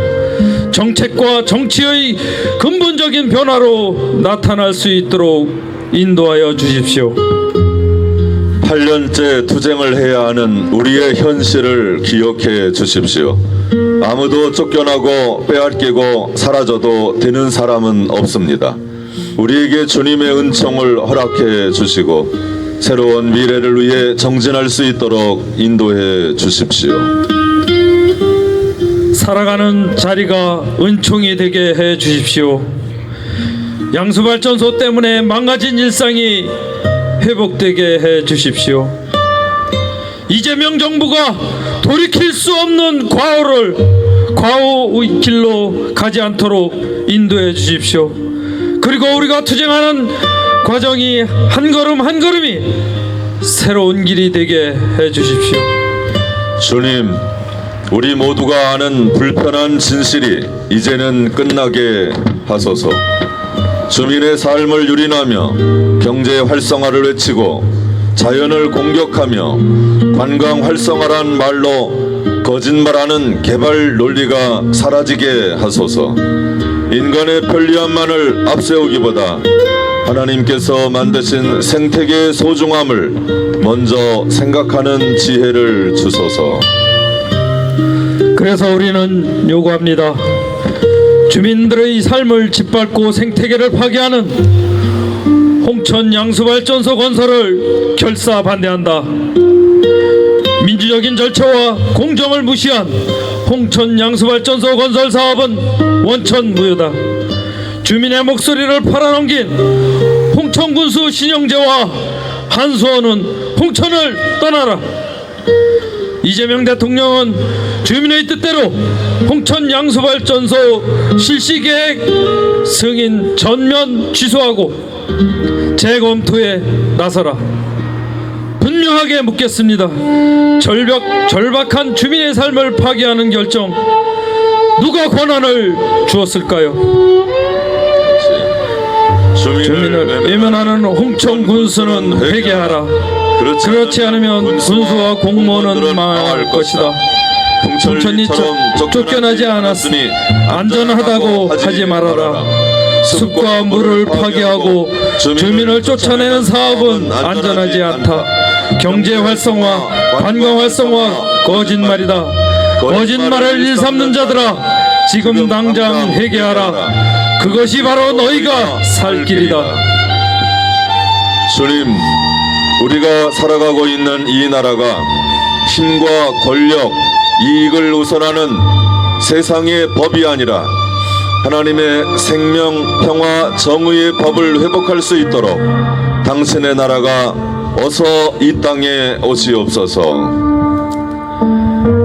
정책과 정치의 근본적인 변화로 나타날 수 있도록 인도하여 주십시오. 8년째 투쟁을 해야 하는 우리의 현실을 기억해 주십시오. 아무도 쫓겨나고 빼앗기고 사라져도 되는 사람은 없습니다. 우리에게 주님의 은총을 허락해 주시고 새로운 미래를 위해 정진할 수 있도록 인도해 주십시오. 살아가는 자리가 은총이 되게 해 주십시오. 양수발전소 때문에 망가진 일상이 회복되게 해 주십시오. 이재명 정부가 돌이킬 수 없는 과오의 길로 가지 않도록 인도해 주십시오. 그리고 우리가 투쟁하는 과정이 한 걸음 한 걸음이 새로운 길이 되게 해 주십시오. 주님, 우리 모두가 아는 불편한 진실이 이제는 끝나게 하소서. 주민의 삶을 유린하며 경제 활성화를 외치고 자연을 공격하며 관광 활성화란 말로 거짓말하는 개발 논리가 사라지게 하소서. 인간의 편리함만을 앞세우기보다 하나님께서 만드신 생태계의 소중함을 먼저 생각하는 지혜를 주소서. 그래서 우리는 요구합니다. 주민들의 삶을 짓밟고 생태계를 파괴하는 홍천 양수발전소 건설을 결사 반대한다. 민주적인 절차와 공정을 무시한 홍천 양수발전소 건설 사업은 원천무효다. 주민의 목소리를 팔아넘긴 홍천군수 신영재와 한수원은 홍천을 떠나라. 이재명 대통령은 주민의 뜻대로 홍천 양수발전소 실시계획 승인 전면 취소하고 재검토에 나서라. 분명하게 묻겠습니다. 절박한 주민의 삶을 파괴하는 결정 누가 권한을 주었을까요? 주민을 외면하는 홍천 군수는 회개하라. 그렇지 않으면 군수와 공무원은 망할 것이다. 풍천이처럼 쫓겨나지 않았으니 안전하다고 하지 말아라. 숲과 물을 파괴하고 주민을 쫓아내는 사업은 안전하지 않다. 경제 활성화, 관광 활성화 거짓말이다. 거짓말을 일삼는 자들아, 지금 당장 회개하라. 그것이 바로 너희가 살 길이다. 주님, 우리가 살아가고 있는 이 나라가 힘과 권력, 이익을 우선하는 세상의 법이 아니라 하나님의 생명, 평화, 정의의 법을 회복할 수 있도록 당신의 나라가 어서 이 땅에 오시옵소서.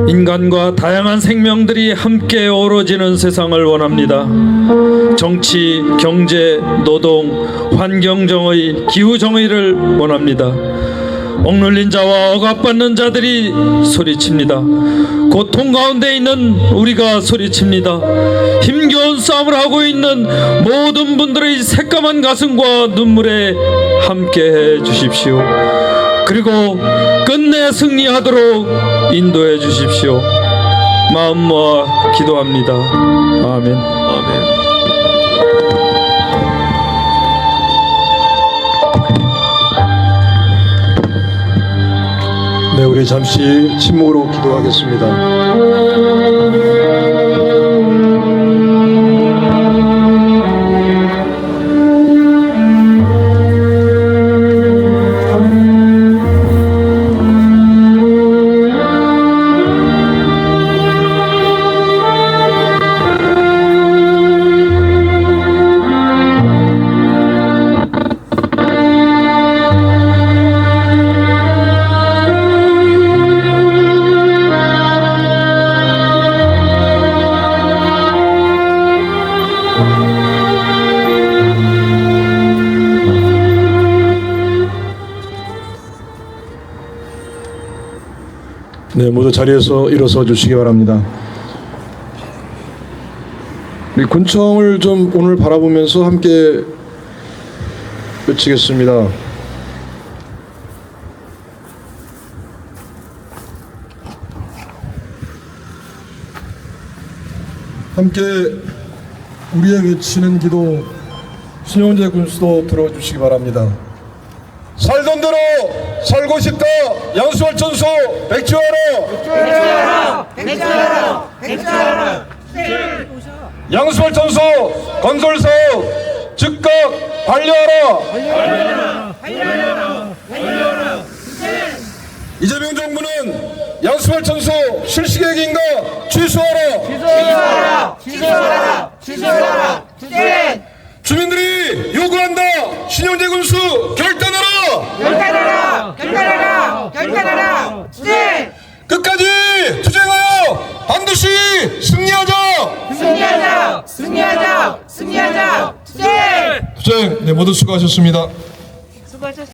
인간과 다양한 생명들이 함께 어우러지는 세상을 원합니다. 정치, 경제, 노동, 환경 정의, 기후 정의를 원합니다. 억눌린 자와 억압받는 자들이 소리칩니다. 고통 가운데 있는 우리가 소리칩니다. 힘겨운 싸움을 하고 있는 모든 분들의 새까만 가슴과 눈물에 함께해 주십시오. 그리고 끝내 승리하도록 인도해 주십시오. 마음 모아 기도합니다. 아멘. 아멘. 네, 우리 잠시 침묵으로 기도하겠습니다. 네, 모두 자리에서 일어서 주시기 바랍니다. 우리 군청을 좀 오늘 바라보면서 함께 외치겠습니다. 함께 우리의 외치는 기도 신용재 군수도 들어주시기 바랍니다. 살던 대로 살고 싶다. 양수발전소 백지화로. 양수발전소 건설 사업 즉각 반려하라. 이재명 정부는 양수발전소 실시 계획인가 취소하라. 주민들이 요구한다. 신용재 군수 결단하라. 끝까지 투쟁하여 반드시 승리하자. 투쟁. 네, 모두 수고하셨습니다. 수고하셨습니다.